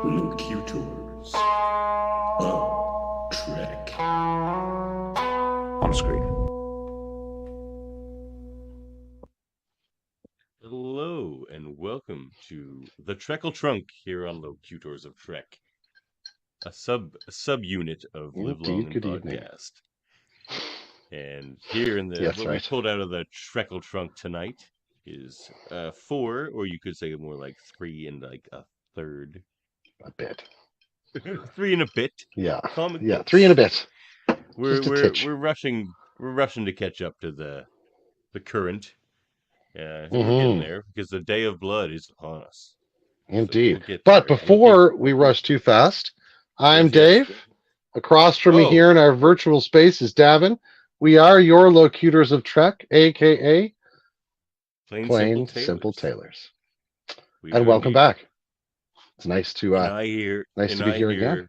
Locutors of Trek. On screen. Hello and welcome to the Trekle Trunk here on Locutors of Trek, a subunit of Live Long and Good evening. Podcast. And here in the Yes, what right. we pulled out of the Trekle Trunk tonight is 4, or you could say more like 3 and like a third. A bit. 3 and a bit. Yeah. Comic Yeah, books. 3 and a bit. We're Just a titch. we're rushing to catch up to the current. We're getting there because the Day of Blood is upon us. Indeed. So we'll but before we rush too fast, I'm Dave. Across from me here in our virtual space is Davan. We are your Locutors of Trek, a.k.a. Plain Simple Tailors. And welcome back. It's nice to be here again.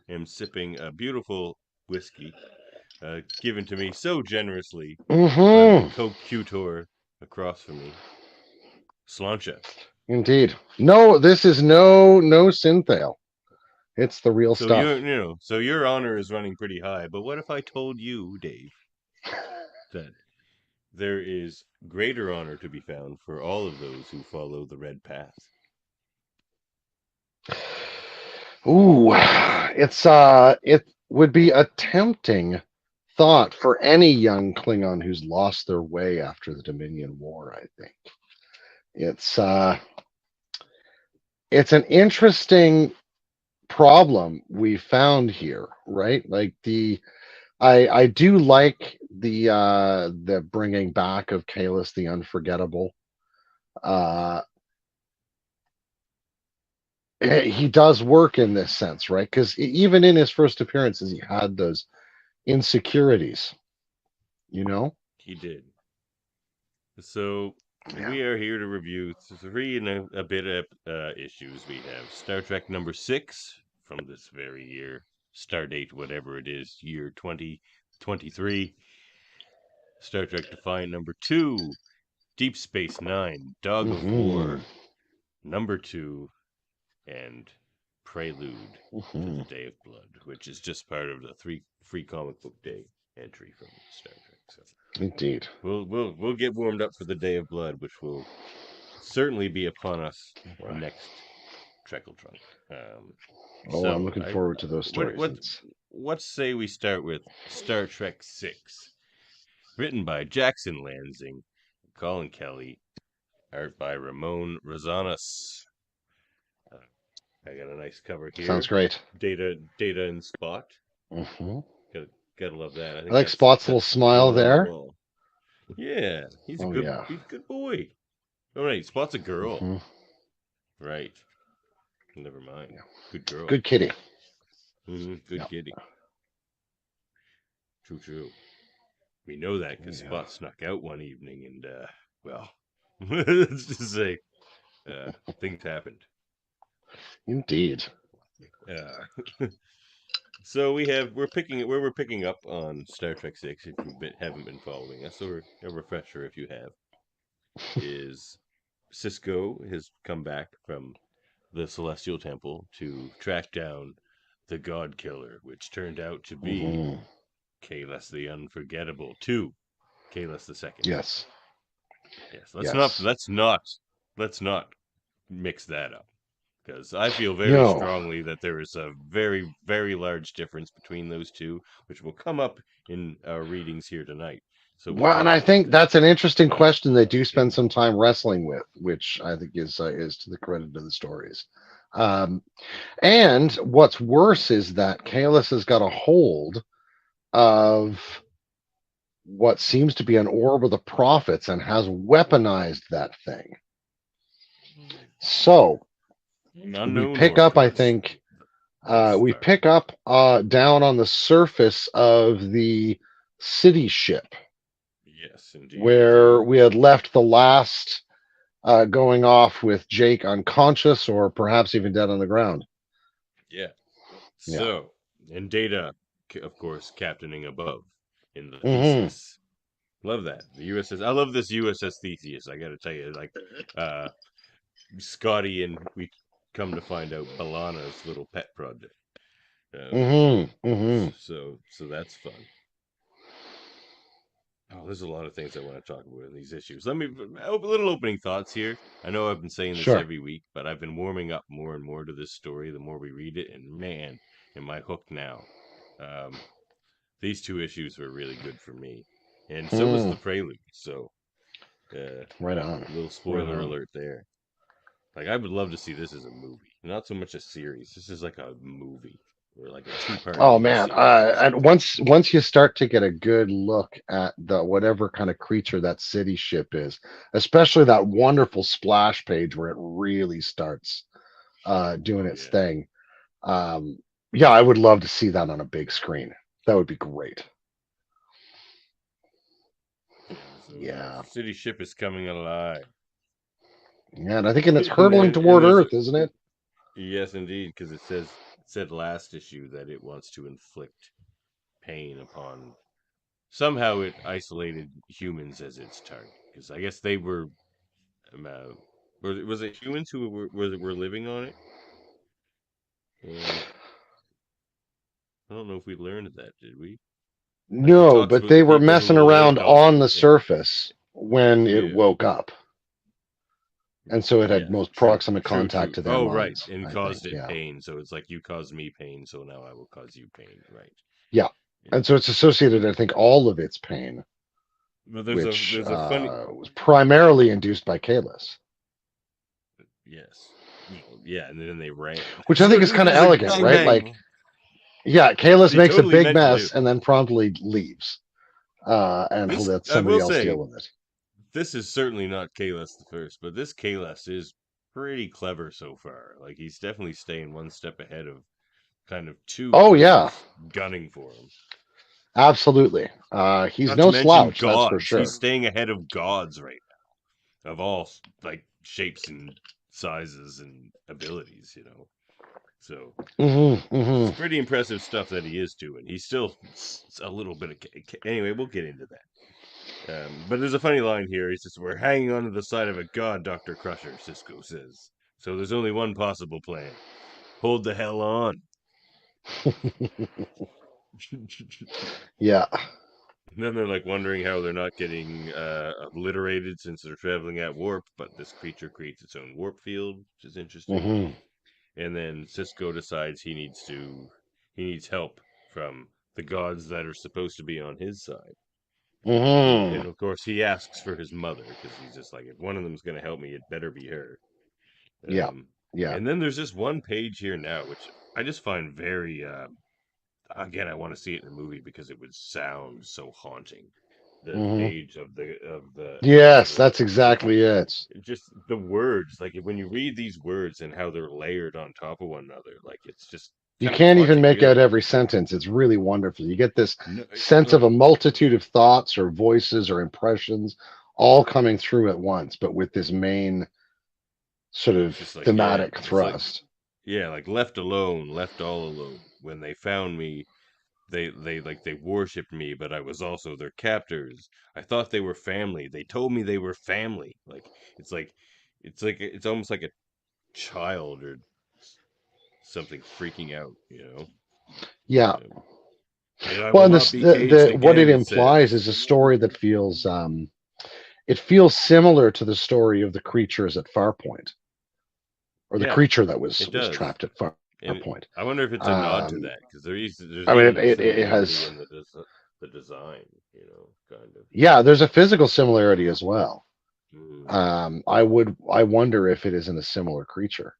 I'm sipping a beautiful whiskey given to me so generously by the co-cutor across from me, Slancha. Indeed. No, this is no Synthale. It's the real stuff. So your honor is running pretty high. But what if I told you, Dave, that there is greater honor to be found for all of those who follow the red path? Ooh, it would be a tempting thought for any young Klingon who's lost their way after the Dominion War. I think it's an interesting problem we found here, right? Like I do like the bringing back of Kahless the Unforgettable. He does work in this sense, right? Because even in his first appearances, he had those insecurities, you know? He did. So we are here to review 3 and a bit of issues. We have Star Trek number 6 from this very year, Stardate, whatever it is, year 2023. Star Trek Defiant number 2, Deep Space Nine, Dog of War number 2, and Prelude to the Day of Blood, which is just part of the 3 free comic book day entry from Star Trek. So Indeed. We'll get warmed up for the Day of Blood, which will certainly be upon us next Trekle Trunk. I'm looking forward to those stories. Let's say we start with Star Trek 6, written by Jackson Lansing, Colin Kelly, art by Ramon Rosales. I got a nice cover here. Sounds great. Data and Spot. Gotta love that. I like Spot's little smile there. Yeah, he's a good boy. Oh, right, Spot's a girl. Right. Never mind. Yeah. Good girl. Good kitty. Good kitty. True. We know that because Spot snuck out one evening and, let's just say, things happened. Indeed. So we're picking up on Star Trek 6 if you haven't been following us, or a refresher if you have, is Sisko has come back from the Celestial Temple to track down the God Killer, which turned out to be Kahless the Unforgettable 2, Kahless the Second. Yes. Let's not mix that up. Because I feel very strongly that there is a very, very large difference between those two, which will come up in our readings here tonight. So and I think that's an interesting question they do spend some time wrestling with, which I think is to the credit of the stories. And what's worse is that Kahless has got a hold of what seems to be an orb of the prophets and has weaponized that thing. So we pick up, I think, we pick up down on the surface of the city ship. Yes, indeed. Where we had left the last going off with Jake unconscious or perhaps even dead on the ground. Yeah. So, and Data, of course, captaining above in the Theseus. Love that. The USS. I love this USS Theseus. I got to tell you, like, Scotty and come to find out Balana's little pet project. So that's fun. Oh, there's a lot of things I want to talk about in these issues. Let me a little opening thoughts here. I know I've been saying this Sure. every week, but I've been warming up more and more to this story the more we read it, and man, am I hooked now. These 2 issues were really good for me, and so was the Prelude. So, right on. A little spoiler alert there. Like, I would love to see this as a movie, not so much a series. This is like a movie or like a 2-part. Oh man, and once you start to get a good look at the whatever kind of creature that city ship is, especially that wonderful splash page where it really starts doing its thing. Yeah, I would love to see that on a big screen. That would be great. So city ship is coming alive. Yeah, and I think it's hurtling toward Earth, isn't it? Yes, indeed, because it said last issue that it wants to inflict pain upon. Somehow it isolated humans as its target, because I guess they were. Was it humans who were living on it? I don't know if we learned that, did we? No, but they were messing around on the surface when it woke up. And so it had most proximate contact to their minds, right, and caused it pain. So it's like, you caused me pain, so now I will cause you pain, right? Yeah, and so it's associated, I think, all of its pain, but there's a funny was primarily induced by Kalis. Yes, yeah, and then they ran, which I think is kind of elegant, right? Like, yeah, Kalis makes a big mess and then promptly leaves, and he'll let somebody else deal with it. This is certainly not Kalis the First, but this Kalis is pretty clever so far. Like, he's definitely staying one step ahead of kind of 2 gunning for him. Absolutely. He's no slouch, gods. That's for sure. He's staying ahead of gods right now, of all like shapes and sizes and abilities, So it's pretty impressive stuff that he is doing. He's still a little bit of... Anyway, we'll get into that. But there's a funny line here. He says, "We're hanging onto the side of a god, Dr. Crusher," Sisko says. "So there's only one possible plan. Hold the hell on." Yeah. And then they're like wondering how they're not getting obliterated since they're traveling at warp, but this creature creates its own warp field, which is interesting. And then Sisko decides he needs help from the gods that are supposed to be on his side. And of course, he asks for his mother, because he's just like, if one of them's going to help me, it better be her. Yeah. And then there's this one page here now, which I just find very... again, I want to see it in a movie because it would sound so haunting. The page of the yes, that's exactly it. Just the words, like when you read these words and how they're layered on top of one another, like it's just... You can't even make out every sentence. It's really wonderful. You get this sense of a multitude of thoughts or voices or impressions all coming through at once, but with this main sort of thematic thrust. Like left alone, left all alone. When they found me, they worshipped me, but I was also their captors. I thought they were family. They told me they were family. It's almost like a child or something freaking out, Yeah. Well, and what it implies is a story that feels it feels similar to the story of the creatures at Farpoint, or the creature that was trapped at Farpoint. I wonder if it's a nod to that, because there's it has in the design, kind of. Yeah, there's a physical similarity as well. I wonder if it isn't a similar creature.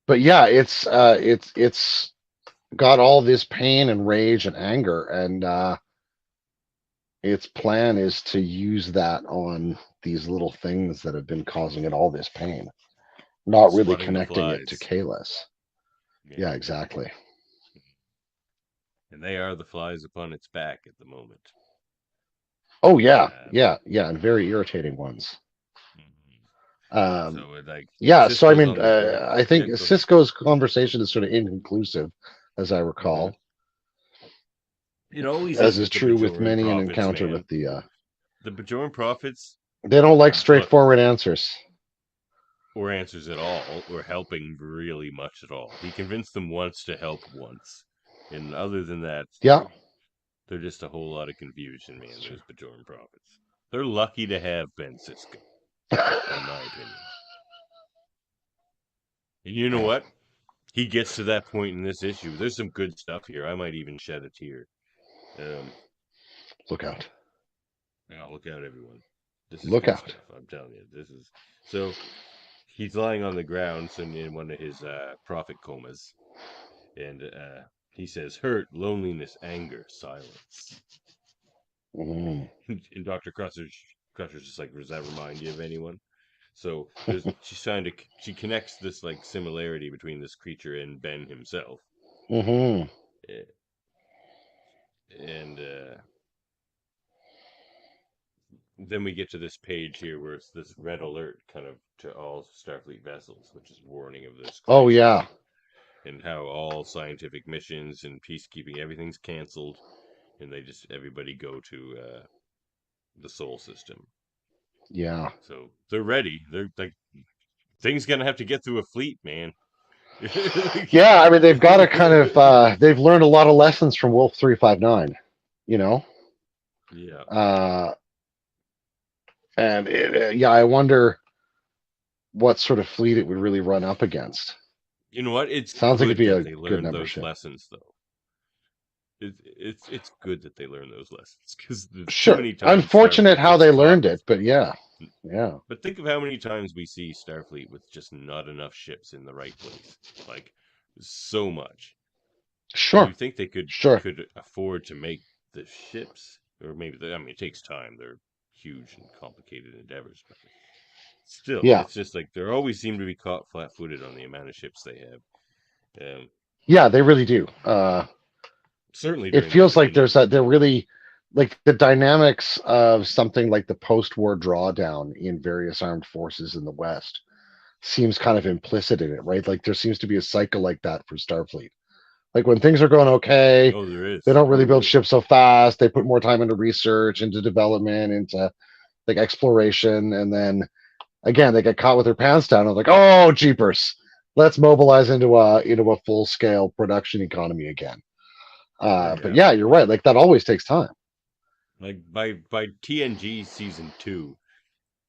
But yeah, it's got all this pain and rage and anger, and its plan is to use that on these little things that have been causing it all this pain, not really connecting it to Kalis. Yeah, exactly. And they are the flies upon its back at the moment. Oh yeah, and very irritating ones. So I mean, I think Sisko's conversation is sort of inconclusive, as I recall. It always as is true with many an encounter with the Bajoran prophets. They don't like straightforward answers. or answers at all, or helping really much at all. He convinced them once to help once. And other than that, Yeah. they're just a whole lot of confusion, man, those Bajoran prophets. They're lucky to have Ben Sisko, in my opinion. And you know what? He gets to that point in this issue. There's some good stuff here. I might even shed a tear. Look out. Yeah, look out, everyone. This is Look good out. stuff. I'm telling you. This is... So, he's lying on the ground in one of his prophet comas. And he says, hurt, loneliness, anger, silence. Mm. And Dr. Crusher's just like, does that remind you of anyone? So she connects this like similarity between this creature and Ben himself. Mm-hmm. And then we get to this page here where it's this red alert kind of to all Starfleet vessels, which is warning of this crisis. Oh, yeah. And how all scientific missions and peacekeeping, everything's canceled, and everybody go to the Sol system. Yeah. So they're ready. They're like, things gonna have to get through a fleet, man. Yeah, I mean, they've got to kind of, they've learned a lot of lessons from Wolf 359, you know? Yeah. And I wonder what sort of fleet it would really run up against. You know what? It sounds like it'd be a they good learned those membership. lessons, though. It's good that they learn those lessons, because Sure. too many times Unfortunate Starfleet how gets they caught learned with- it, but yeah. But think of how many times we see Starfleet with just not enough ships in the right place. Like, so much. Sure. You think they could afford to make the ships, or maybe it takes time. They're huge and complicated endeavors, but still, it's just like they always seem to be caught flat-footed on the amount of ships they have. Yeah, they really do. Certainly, it feels like they're really like the dynamics of something like the post-war drawdown in various armed forces in the West seems kind of implicit in it, right? Like there seems to be a cycle like that for Starfleet. Like when things are going okay, there is. They don't really build ships so fast. They put more time into research, into development, into like exploration, and then again they get caught with their pants down. And like, oh jeepers, let's mobilize into a full scale production economy again. But yeah, you're right. Like that always takes time. Like by TNG season 2,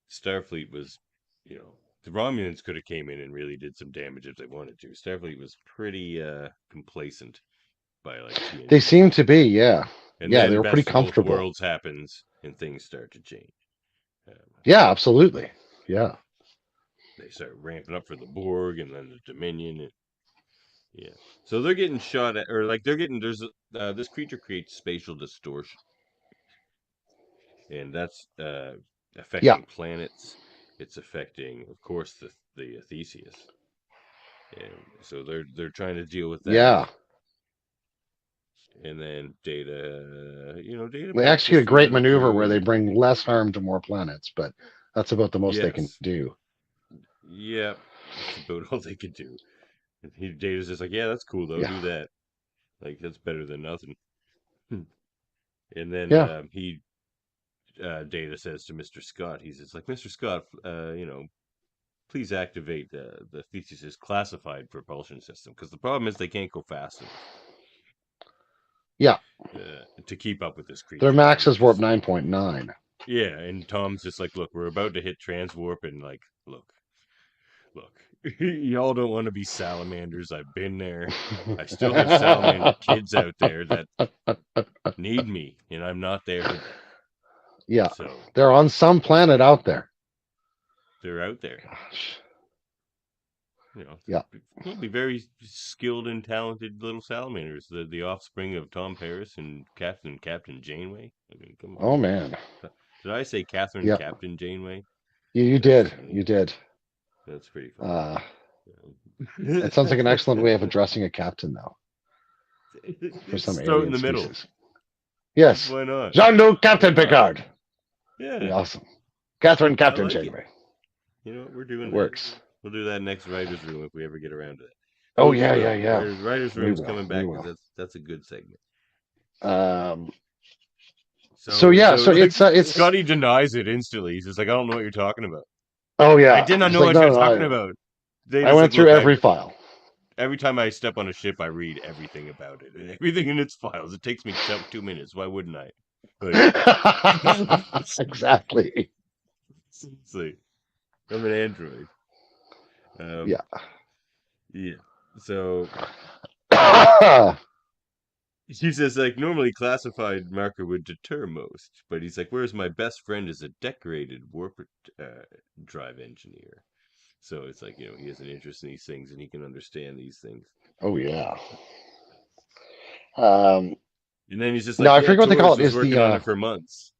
Starfleet was, the Romulans could have came in and really did some damage if they wanted to. Starfleet was pretty complacent by like TNG. They seem to be, yeah. And yeah, then they were pretty comfortable. Worlds happens and things start to change. Yeah, absolutely. Yeah. They start ramping up for the Borg and then the Dominion. Yeah. So they're getting shot at, or like there's this creature creates spatial distortion. And that's affecting planets. It's affecting, of course, the Theseus. And so they're trying to deal with that. Yeah. And then Data, Data. They execute a great maneuver where they bring less harm to more planets, but that's about the most they can do. Yeah, that's about all they can do. And Data's just like, yeah, that's cool though. Do that. Like that's better than nothing. And then Data says to Mr. Scott, he's just like, Mr. Scott, please activate the Theseus's classified propulsion system, because the problem is they can't go fast enough. Yeah. To keep up with this creature. Their max is warp 9.9. Yeah, and Tom's just like, look, we're about to hit transwarp, and like, look, y'all don't want to be salamanders. I've been there. I still have salamander kids out there that need me, and I'm not there for them. Yeah, so, they're on some planet out there. They're out there. Gosh. They'll be very skilled and talented little salamanders. The offspring of Tom Paris and Captain Janeway. I mean, come on. Oh man. Did I say Catherine Captain Janeway? You did. You did. That's pretty funny. That sounds like an excellent way of addressing a captain, though. For some Throw it in the species. middle. Yes. Why not? Jean-Luc Captain Picard. Yeah. Awesome. Catherine Captain like Janeway. You know what we're doing? It works. We'll do that next writer's room if we ever get around to it. Oh yeah. Writer's room's coming back. That's a good segment. So it's Scotty denies it instantly. He's just like, I don't know what you're talking about. Oh yeah. I did not It's know like, what no, you're no, talking about. They I just went like, through look, every file. every time I step on a ship, I read everything about it and everything in its files. It takes me 2 minutes. Why wouldn't I? Like, Exactly. seriously, I'm an android. Yeah. Yeah. So he says, like, normally classified marker would deter most, but he's like, whereas my best friend is a decorated warp drive engineer. So it's like, he has an interest in these things and he can understand these things. Oh yeah. Um, And then he's just no, like, I yeah, forget what they call Torres it. was Is working on the it for months.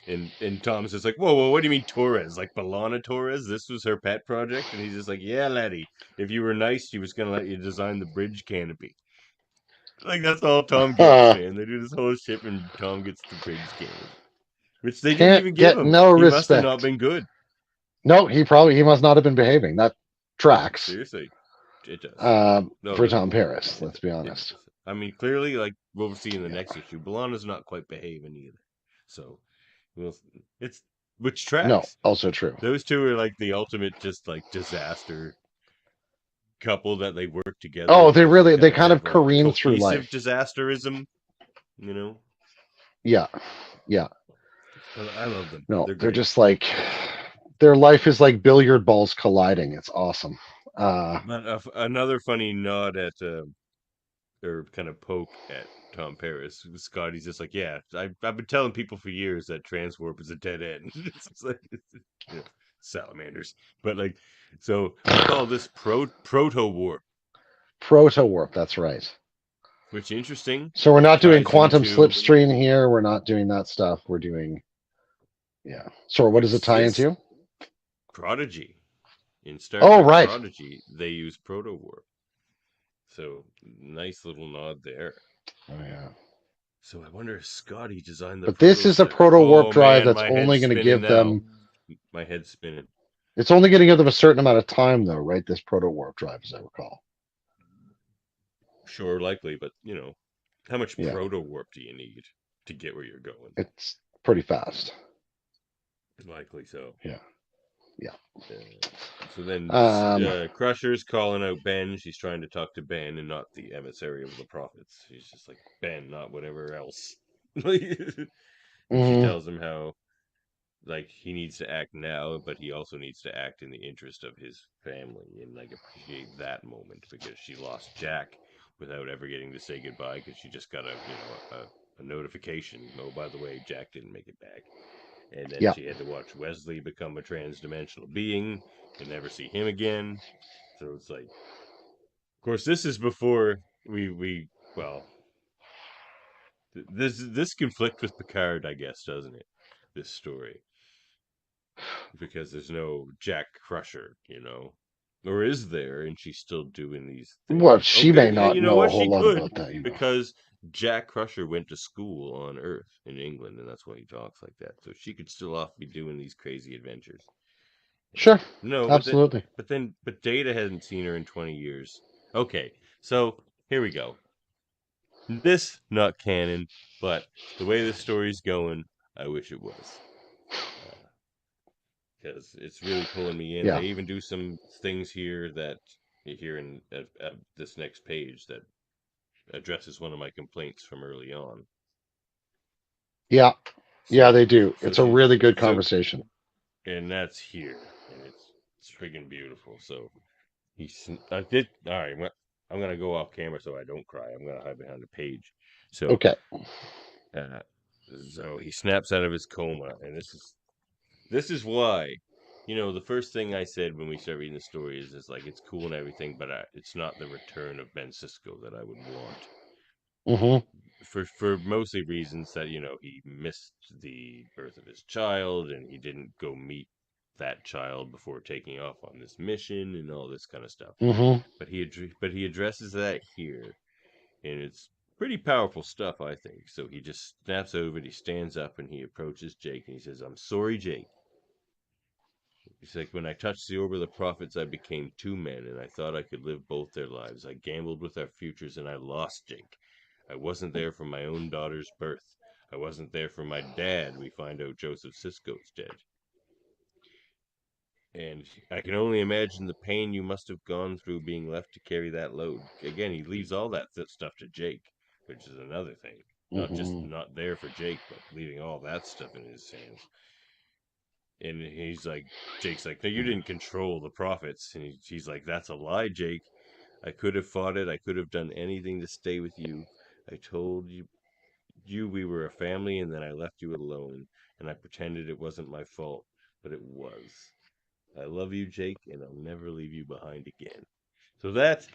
And Tom's just like, whoa, what do you mean Torres? Like B'Elanna Torres? This was her pet project? And he's just like, yeah, laddie. If you were nice, she was going to let you design the bridge canopy. Like, that's all Tom gets, man. They do this whole ship and Tom gets the bridge canopy. Which they didn't even can't give get him. no He must have not respect. been good. No, he must not have been behaving. That tracks. Seriously. It does. No, For Tom Paris. Let's be it honest. does. I mean, clearly, like, we'll see in the next issue, B'Elanna's not quite behaving either. So, well, it's, which No, tracks. also true. Those two are like the ultimate, just like disaster couple that they work together Oh, they because really they kind have of like careen through cohesive life. disasterism. You know, Yeah, yeah. I love them. No, They're they're great. just like their life is like billiard balls colliding. It's awesome. But another funny nod at or kind of poke at Tom Paris. Scotty's just like, yeah, I've been telling people for years that transwarp is a dead end. It's like, salamanders, but like, so we call this proto warp, Proto warp. That's right. which interesting So we're not doing ties quantum into slipstream here. We're not doing that stuff. We're doing So what does it what's tie this into? Prodigy. In Star Oh, Trek right. Prodigy, they use proto warp. So nice little nod there. Oh yeah. So I wonder if Scotty designed the But this proto is a stuff. proto warp Oh drive man, that's my only head's going to spinning give now. them. My head's spinning. It's only going to give them a certain amount of time, though, right? This proto warp drive, as I recall. Sure, likely, but how much Yeah, proto warp do you need to get where you're going? it's pretty fast. Likely so. Yeah, yeah. So then Um, Crusher's calling out Ben. She's trying to talk to Ben and not the emissary of the prophets. She's just like, Ben, not whatever else. And she mhm. tells him how, like, he needs to act now, but he also needs to act in the interest of his family and, like, appreciate that moment because she lost Jack without ever getting to say goodbye because she just got a notification. Oh, by the way, Jack didn't make it back. And then Yeah, she had to watch Wesley become a trans-dimensional being and never see him again. So it's like, of course, this is before well, this conflict with Picard, I guess, doesn't it? This story, because there's no Jack Crusher, or is there? And she's still doing these things. well, she Okay, may yeah, not you know know a what? whole She lot could about that, because Jack Crusher went to school on Earth in England, and that's why he talks like that. So she could still off be doing these crazy adventures. Sure, No, absolutely. but Data hasn't seen her in 20 years. Okay, so here we go. This not canon, but the way the story's going, I wish it was. Because it's really pulling me in. Yeah, They even do some things here that here in this next page that addresses one of my complaints from early on. yeah, yeah. So, They do. so It's a she, really good so, conversation. and that's here, and it's friggin' beautiful. So I did. All right, I'm gonna go off camera so I don't cry. I'm gonna hide behind the page. So, Okay. uh, so he snaps out of his coma, and this is why. The first thing I said when we started reading the story is like it's cool and everything, but it's not the return of Ben Sisko that I would want. Mm-hmm. For mostly reasons that he missed the birth of his child and he didn't go meet that child before taking off on this mission and all this kind of stuff. Mm-hmm. But he addresses that here, and it's pretty powerful stuff, I think. So he just snaps over it. He stands up and he approaches Jake and he says, "I'm sorry, Jake." He's like, "When I touched the orb of the prophets, I became two men, and I thought I could live both their lives. I gambled with our futures, and I lost, Jake. I wasn't there for my own daughter's birth. I wasn't there for my dad. We find out Joseph Sisko's dead." And I can only imagine the pain you must have gone through being left to carry that load. Again, he leaves all that stuff to Jake, which is another thing. Not just not there for Jake, but leaving all that stuff in his hands. And Jake's like, no, you didn't control the prophets. And he's like, that's a lie, Jake. I could have fought it. I could have done anything to stay with you. I told you we were a family, and then I left you alone. And I pretended it wasn't my fault, but it was. I love you, Jake, and I'll never leave you behind again. So that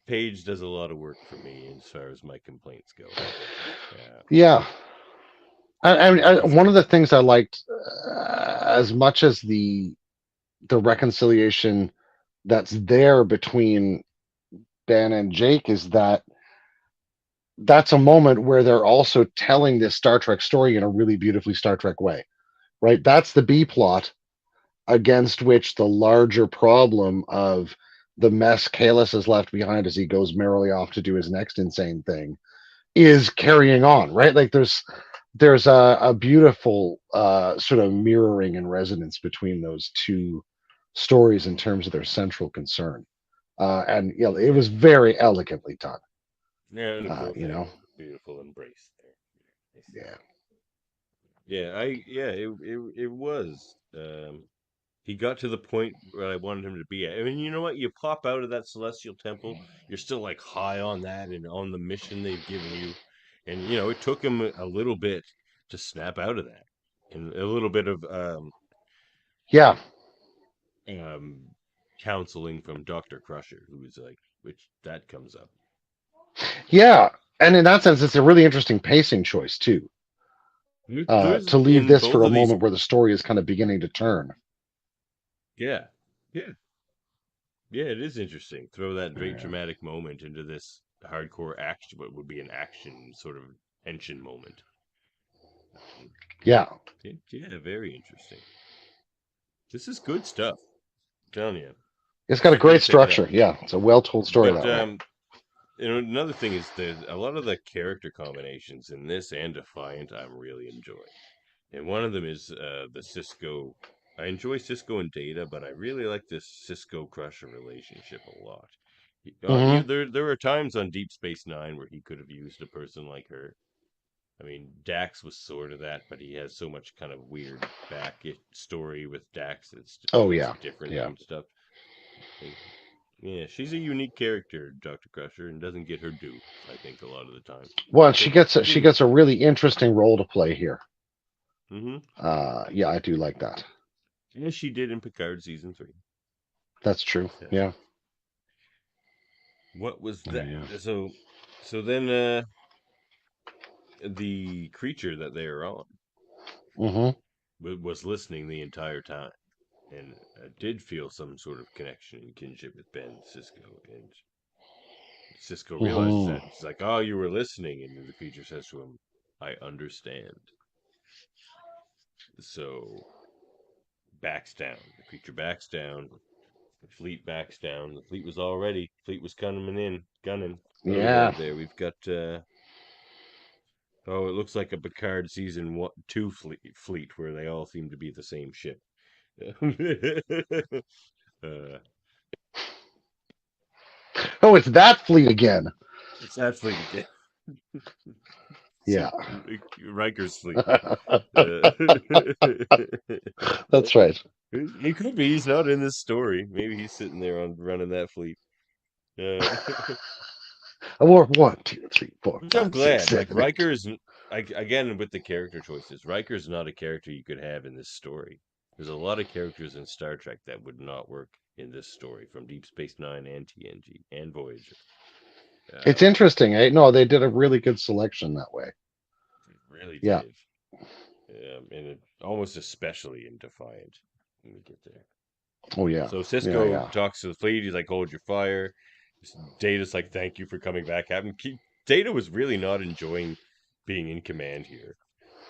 page does a lot of work for me as far as my complaints go. Yeah. One of the things I liked, as much as the reconciliation that's there between Ben and Jake, is that that's a moment where they're also telling this Star Trek story in a really beautifully Star Trek way, right? That's the B plot against which the larger problem of the mess Kalis has left behind as he goes merrily off to do his next insane thing is carrying on, right? Like there's a beautiful sort of mirroring and resonance between those two stories in terms of their central concern. And you know, it was very elegantly done. Yeah, You know, beautiful embrace there. Yeah. It was. He got to the point where I wanted him to be at. I mean, you know what? You pop out of that celestial temple, you're still like high on that and on the mission they've given you. And you know, it took him a little bit to snap out of that. And a little bit of counseling from Dr. Crusher, who was like, which that comes up. Yeah. And in that sense, it's a really interesting pacing choice too. To leave this for a moment where the story is kind of beginning to turn. Yeah. Yeah, it is interesting. Throw that great dramatic moment into this hardcore action, what would be an action sort of tension moment. Yeah. Yeah, very interesting. This is good stuff. I'm telling you. It's got a great structure. Yeah, it's a well-told story that way. You know, another thing is a lot of the character combinations in this and Defiant I'm really enjoying. And one of them is the Sisko. I enjoy Sisko and Data, but I really like this Sisko Crusher relationship a lot. There were times on Deep Space Nine where he could have used a person like her. I mean, Dax was sort of that, but he has so much kind of weird back story with Dax. It's different and stuff. Yeah, she's a unique character, Dr. Crusher, and doesn't get her due, I think, a lot of the time. Well, she gets a really interesting role to play here. Mm-hmm. Yeah, I do like that. As she did in Picard season 3. That's true. Yeah. What was that? Yeah. So then the creature that they are on was listening the entire time, and did feel some sort of connection and kinship with Ben Sisko, and Sisko realizes that. He's like, "Oh, you were listening," and the creature says to him, "I understand." So backs down. The creature backs down. The fleet backs down. The fleet was all ready. Fleet was coming in, gunning. Yeah. There we've got. It looks like a Picard season 2 fleet where they all seem to be the same ship. Oh, it's that fleet again. It's that fleet again. Yeah. Riker's fleet. That's right. He could be. He's not in this story. Maybe he's sitting there running that fleet. War 1, 2, 3, 4. I'm glad. 6, 7, Riker is again with the character choices. Riker's not a character you could have in this story. There's a lot of characters in Star Trek that would not work in this story, from Deep Space Nine and TNG and Voyager. It's interesting, eh? No, they did a really good selection that way. Really did. And almost especially in Defiant when we get there. Oh yeah. So Sisko talks to the fleet. He's like, "Hold your fire." Data's like, "Thank you for coming back." Data was really not enjoying being in command here.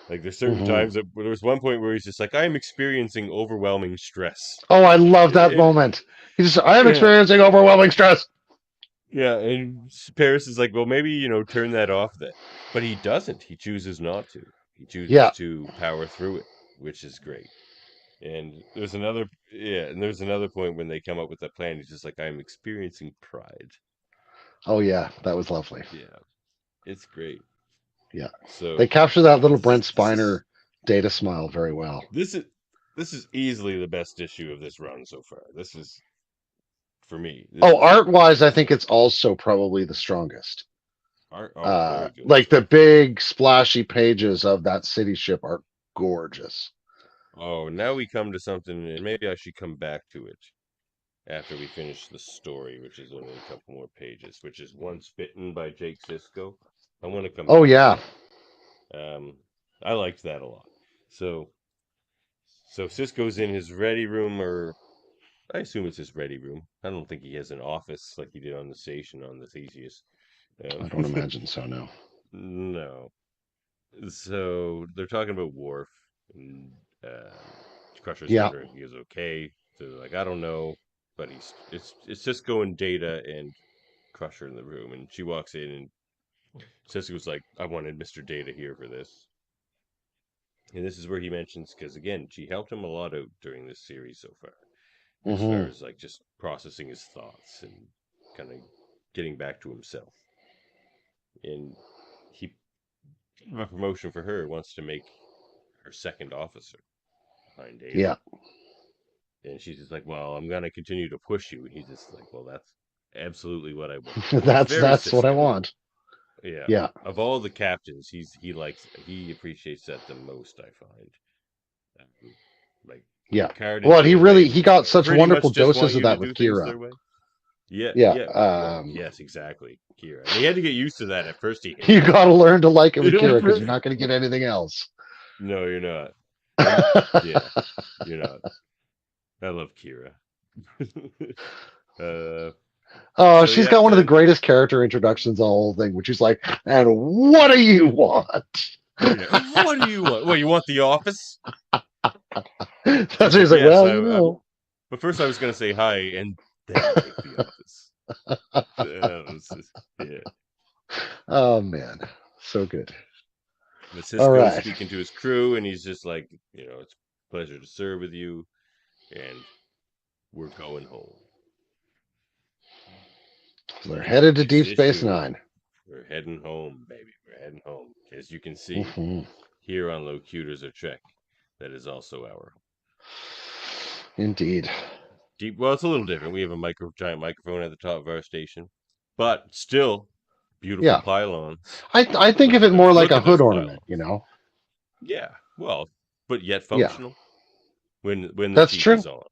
Like, there's certain times there was one point where he's just like, "I am experiencing overwhelming stress." Oh, I love that moment. He's just, "I am experiencing overwhelming stress." Yeah, and Paris is like, "Well, maybe, turn that off then." But he doesn't. He chooses not to. He chooses to power through it, which is great. And there's another point when they come up with that plan. He's just like, I'm experiencing pride. Oh yeah, that was lovely. Yeah, it's great. Yeah, so they capture that little Brent Spiner data smile very well. This is easily the best issue of this run so far. This is, for me. Art-wise, I think it's also probably the strongest. Very good. Like the big splashy pages of that city ship are gorgeous. Oh, now we come to something, and maybe I should come back to it after we finish the story, which is only a couple more pages, which is Once Bitten by Jake Sisko. I want to come back. Oh yeah. I liked that a lot. So Sisko's in his ready room, or I assume it's his ready room. I don't think he has an office like he did on the station on the Theseus. I don't imagine so, no. No. So they're talking about Worf, and Crusher's wondering if he is okay. So they're like, I don't know, but it's Sisko and Data and Crusher in the room, and she walks in, and Sisko's like, I wanted Mr. Data here for this. And this is where he mentions, because again, she helped him a lot out during this series so far, as far as like just processing his thoughts and kind of getting back to himself. And he, a promotion for her, wants to make her second officer behind Data. Yeah. And she's just like, well, I'm going to continue to push you. And he's just like, well, that's absolutely what I want. that's what I want. Yeah. Yeah. Of all the captains, he appreciates that the most, I find. Yeah. Well, he got such wonderful doses of that with Kira. Yeah. Yes, exactly. Kira. And he had to get used to that at first. You got to learn to like it with Kira, because you're not going to get anything else. No, you're not. You're not. I love Kira. She's got one of the greatest character introductions of the whole thing, which is like, and what do you want? What do you want? Well, you want the office? That's what he's like, yes, well, you know. But first I was going to say hi, and then take the office. Oh, man. So good. But Sisko's speaking to his crew, and he's just like, it's a pleasure to serve with you, and we're going home. So they're headed to Deep Space Nine. We're heading home, baby. We're heading home. As you can see, here on Locutors, a Trek, that is also our home. Indeed. Well, it's a little different. We have a giant microphone at the top of our station, but still beautiful pylons. I think of it more like a hood ornament, Yeah, well, but yet functional. When the That's chief true. is on.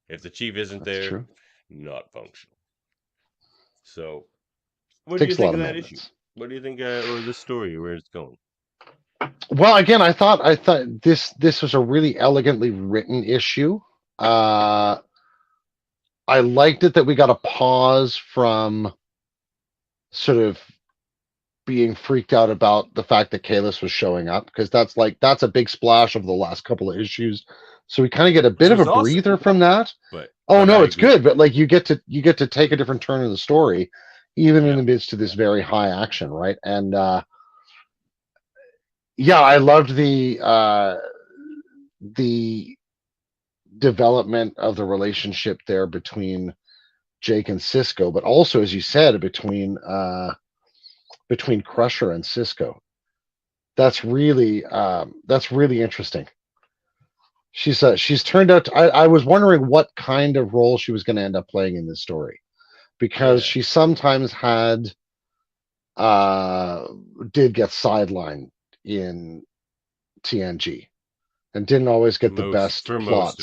If the chief isn't there, not functional. So, what do you think of that issue? What do you think, or this story, where it's going? Well, again, I thought this was a really elegantly written issue. I liked it that we got a pause from sort of being freaked out about the fact that Kahless was showing up, because that's a big splash of the last couple of issues. So we kind of get a bit of a breather from that. It's good, but like you get to take a different turn in the story, even in the midst of this very high action, right? And I loved the development of the relationship there between Jake and Sisko, but also, as you said, between Crusher and Sisko. That's really interesting. She's turned out to, I was wondering what kind of role she was going to end up playing in this story, because she sometimes did get sidelined in TNG and didn't always get the best plots.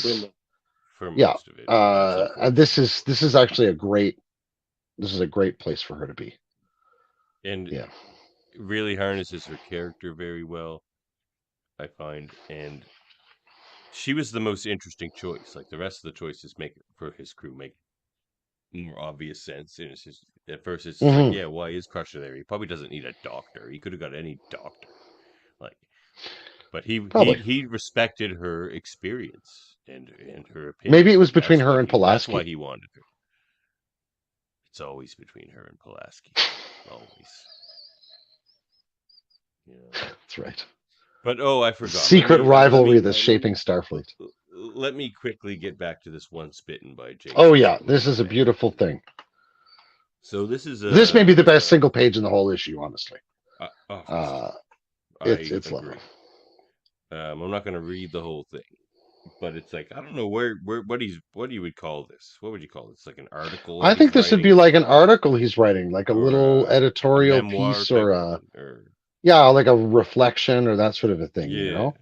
For most of it. And this is actually a great place for her to be. And really harnesses her character very well, I find. And she was the most interesting choice. Like the rest of the choices for his crew make more obvious sense. And it's just, at first it's like, why is Crusher there? He probably doesn't need a doctor. He could have got any doctor. But he respected her experience and her opinion. Maybe it was between her and Pulaski. That's why he wanted her. It's always between her and Pulaski. Always. That's right. But I forgot. Secret rivalry that's shaping Starfleet. let me quickly get back to this Once Bitten by Jake. Oh yeah, this is a beautiful thing. So this is this may be the best single page in the whole issue, honestly. It's lovely. I'm not going to read the whole thing, but it's like I don't know where what you would call this. What would you call it? It's like an article. I think this would be like an article he's writing, like a little editorial piece, or like a reflection or that sort of a thing. Yeah. You know,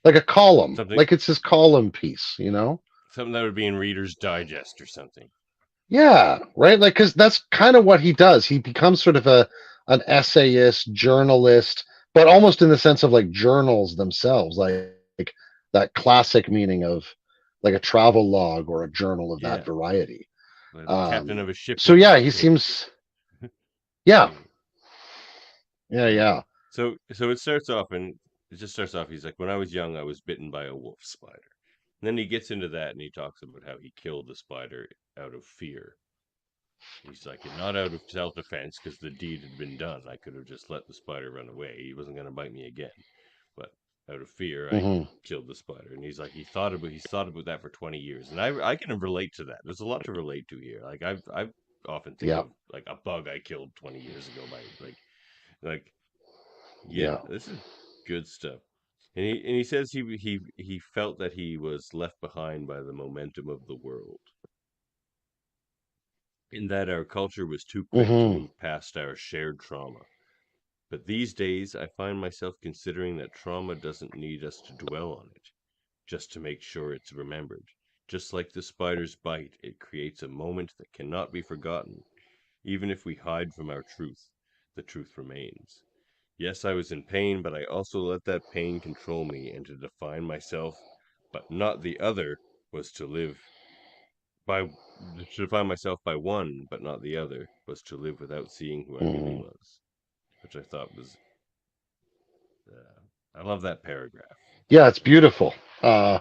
like a column, like it's his column piece. You know, something that would be in Reader's Digest or something. Yeah, right. Like, because that's kind of what he does. He becomes sort of an essayist, journalist, but almost in the sense of like journals themselves, like that classic meaning of like a travel log or a journal of that variety. Like the captain of a ship. So yeah, he seems. Yeah. So it starts off, and it just starts off. He's like, when I was young, I was bitten by a wolf spider. And then he gets into that, and he talks about how he killed the spider out of fear. He's like, not out of self-defense, because the deed had been done. I could have just let the spider run away. He wasn't going to bite me again. But out of fear, I killed the spider. And he's like, he's thought about that for 20 years. And I can relate to that. There's a lot to relate to here. Like I've often think of like a bug I killed 20 years ago by this is good stuff. And he says he felt that he was left behind by the momentum of the world. In that our culture was too quick to move past our shared trauma. But these days, I find myself considering that trauma doesn't need us to dwell on it, just to make sure it's remembered. Just like the spider's bite, it creates a moment that cannot be forgotten. Even if we hide from our truth, the truth remains. Yes, I was in pain, but I also let that pain control me, and to define myself, but not the other, was to define myself by one, but not the other, was to live without seeing who I really was. Which I thought was, I love that paragraph. Yeah, it's beautiful. And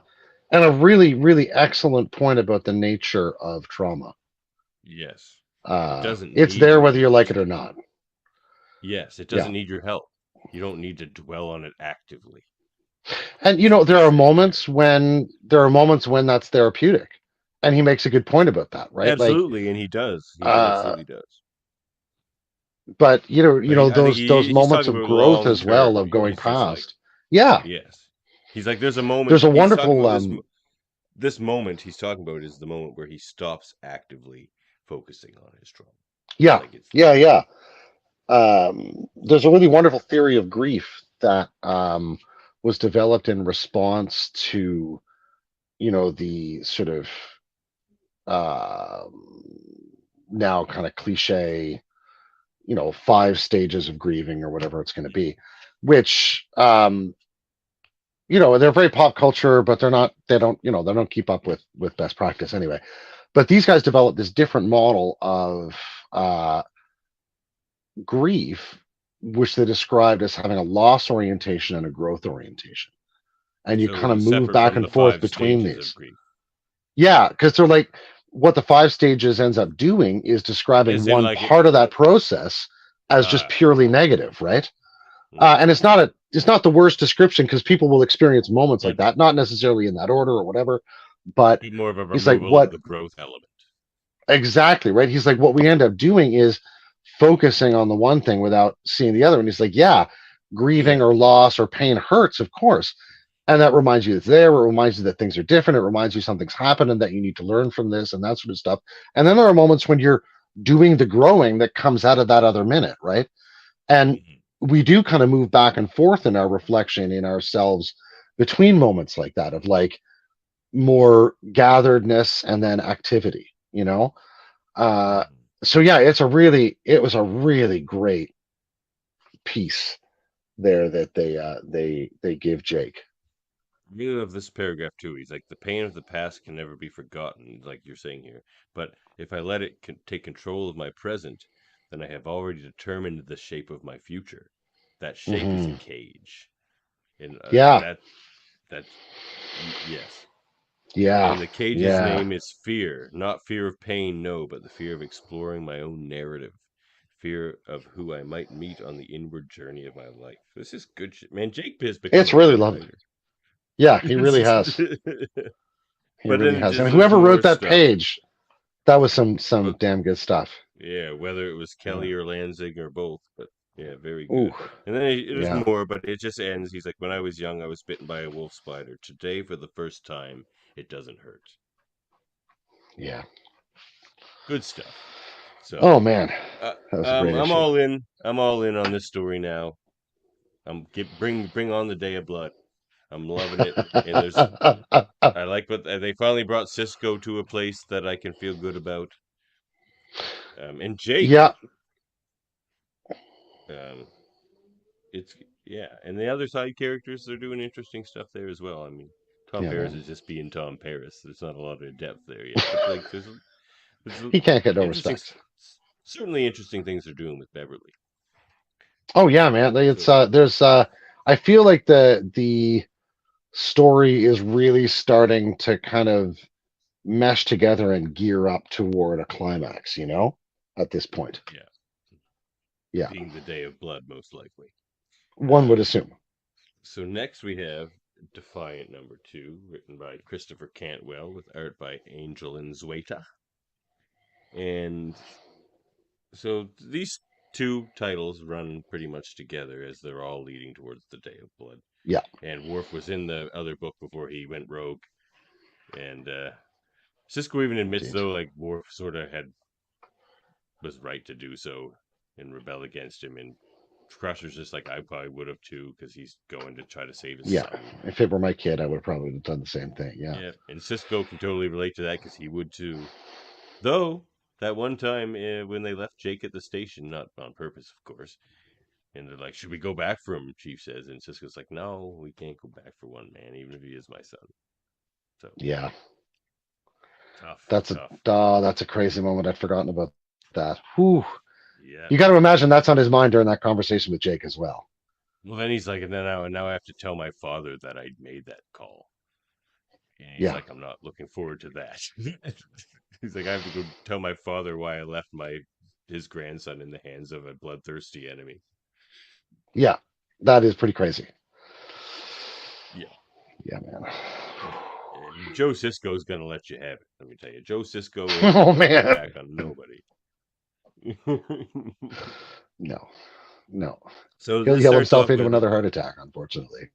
a really, really excellent point about the nature of trauma. Yes. It's there whether you like it or not. Yes, it doesn't need your help. You don't need to dwell on it actively. And there are moments when that's therapeutic. And he makes a good point about that, right? Absolutely, and he does. He absolutely does. But those moments of growth as well, of going past. Yes. He's like, there's a moment. There's a wonderful this moment he's talking about is the moment where he stops actively focusing on his trauma. Yeah. There's a really wonderful theory of grief that was developed in response to, the sort of now kind of cliche, 5 stages of grieving or whatever it's going to be, which they're very pop culture, but they don't keep up with best practice anyway. But these guys developed this different model of grief, which they described as having a loss orientation and a growth orientation, and you kind of move back and forth between these. Yeah, because they're like, what the 5 stages ends up doing is describing one part of that process as just purely negative, right? And it's not the worst description, because people will experience moments like that, not necessarily in that order or whatever, but more of a he's like, what the growth element. Exactly, right? He's like, what we end up doing is focusing on the one thing without seeing the other. And he's like, yeah, grieving or loss or pain hurts, of course. And that reminds you it's there. It reminds you that things are different. It reminds you something's happened and that you need to learn from this and that sort of stuff. And then there are moments when you're doing the growing that comes out of that other minute, right? And we do kind of move back and forth in our reflection in ourselves between moments like that, of like more gatheredness and then activity, so yeah, it was a really great piece there that they give Jake. I really love this paragraph too. He's like, the pain of the past can never be forgotten, like you're saying here. But if I let it take control of my present, then I have already determined the shape of my future. That shape is a cage. And that's yes. Yeah. And the cage's name is fear. Not fear of pain, no, but the fear of exploring my own narrative. Fear of who I might meet on the inward journey of my life. This is good shit. Man, Jake Biz became it's really lovely. Yeah, he really has. He But really then has. And there's whoever more wrote that stuff. page, that was some But- damn good stuff. Yeah, whether it was Kelly or Lanzing or both, but yeah, very good. Ooh, And then there's yeah. more, but it just ends. He's like, when I was young, I was bitten by a wolf spider. Today, for the first time, it doesn't hurt. Yeah. Good stuff. So, Oh man, that was a great I'm issue. all in. I'm all in on this story now. Bring on the Day of Blood. I'm loving it. And I like what they finally brought Sisko to a place that I can feel good about. And Jake. Yeah. It's and the other side characters, they're doing interesting stuff there as well. I mean, Tom Paris is just being Tom Paris. There's not a lot of depth there yet, but like there's He can't get no respect. Certainly interesting things they're doing with Beverly. Oh yeah, man. It's there's I feel like the story is really starting to kind of mesh together and gear up toward a climax, at this point. Yeah. Being the Day of Blood, most likely. One would assume. So next we have Defiant #2, written by Christopher Cantwell with art by Angel Nzueta. And so these two titles run pretty much together as they're all leading towards the Day of Blood. Yeah. And Worf was in the other book before he went rogue. And Sisko even admits, though, like Worf sort of was right to do so and rebel against him. And Crusher's just like, I probably would have too, because he's going to try to save his son. If it were my kid, I would have probably done the same thing. Yeah. And Sisko can totally relate to that because he would too. Though, that one time when they left Jake at the station, not on purpose, of course, and they're like, should we go back for him? Chief says. And Sisko's like, no, we can't go back for one man, even if he is my son. So yeah. Tough. That's a crazy moment. I'd forgotten about that. Whew. Yeah. You got to imagine that's on his mind during that conversation with Jake as well. Well, then he's like, and now I have to tell my father that I made that call. And he's like, I'm not looking forward to that. He's like, I have to go tell my father why I left his grandson in the hands of a bloodthirsty enemy. Yeah, that is pretty crazy. Yeah. Yeah, man. And Joe Sisko's gonna let you have it. Let me tell you, Joe Sisko ain't back on nobody. No. So he'll yell himself into another heart attack, unfortunately.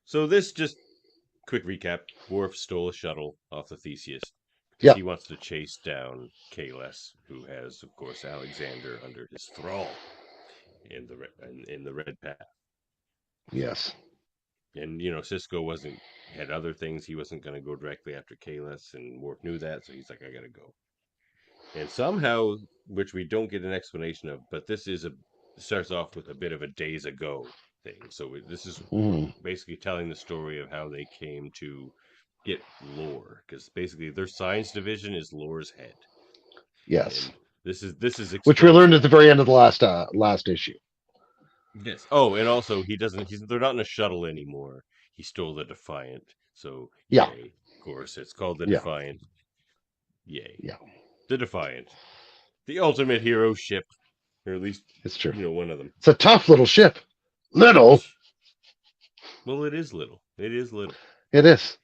So this just quick recap: Worf stole a shuttle off the Theseus. He wants to chase down Kahless, who has, of course, Alexander under his thrall in the Red Path. Yes. And Sisko had other things. He wasn't going to go directly after Kahless, and Worf knew that, so he's like, I gotta go. And somehow, which we don't get an explanation of, but this starts off with a bit of a days ago thing. So this is basically telling the story of how they came to get Lore, because basically their science division is Lore's head. Yes. And this is which we learned at the very end of the last issue. Yes. Oh, and also they're not in a shuttle anymore. He stole the Defiant. So yay. Of course, it's called the Defiant. Yay. Yeah. The Defiant. The ultimate hero ship. Or at least it's true. One of them. It's a tough little ship. Little. Well, it is little. It is little. It is.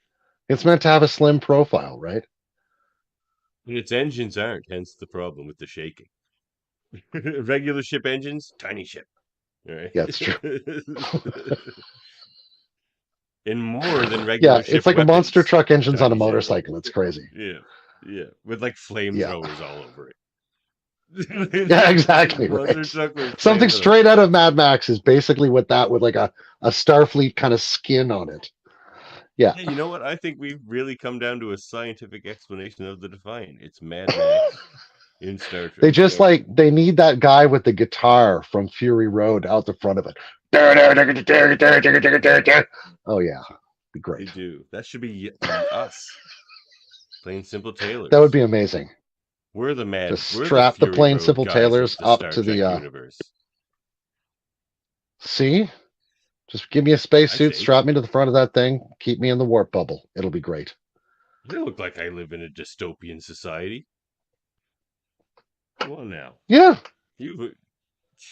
It's meant to have a slim profile, right? And its engines aren't, hence the problem with the shaking. Regular ship engines, tiny ship. Right? Yeah, it's true. And more than regular ship it's like weapons, a monster truck engines on a motorcycle. It's crazy. Yeah. With like flamethrowers all over it. Yeah, exactly. Right. Something straight out of Mad Max is basically what that with like a Starfleet kind of skin on it. Yeah. Hey, you know what? I think we've really come down to a scientific explanation of the Defiant. It's Mad Max in Star Trek. They just they need that guy with the guitar from Fury Road out the front of it. Oh yeah, be great. They do. That should be us. Plain Simple Tailors. That would be amazing. We're the mad. Just strap the Plain Simple Tailors up to the universe. See? Just give me a spacesuit, strap me to the front of that thing, keep me in the warp bubble. It'll be great. They look like I live in a dystopian society. Come on now. Yeah.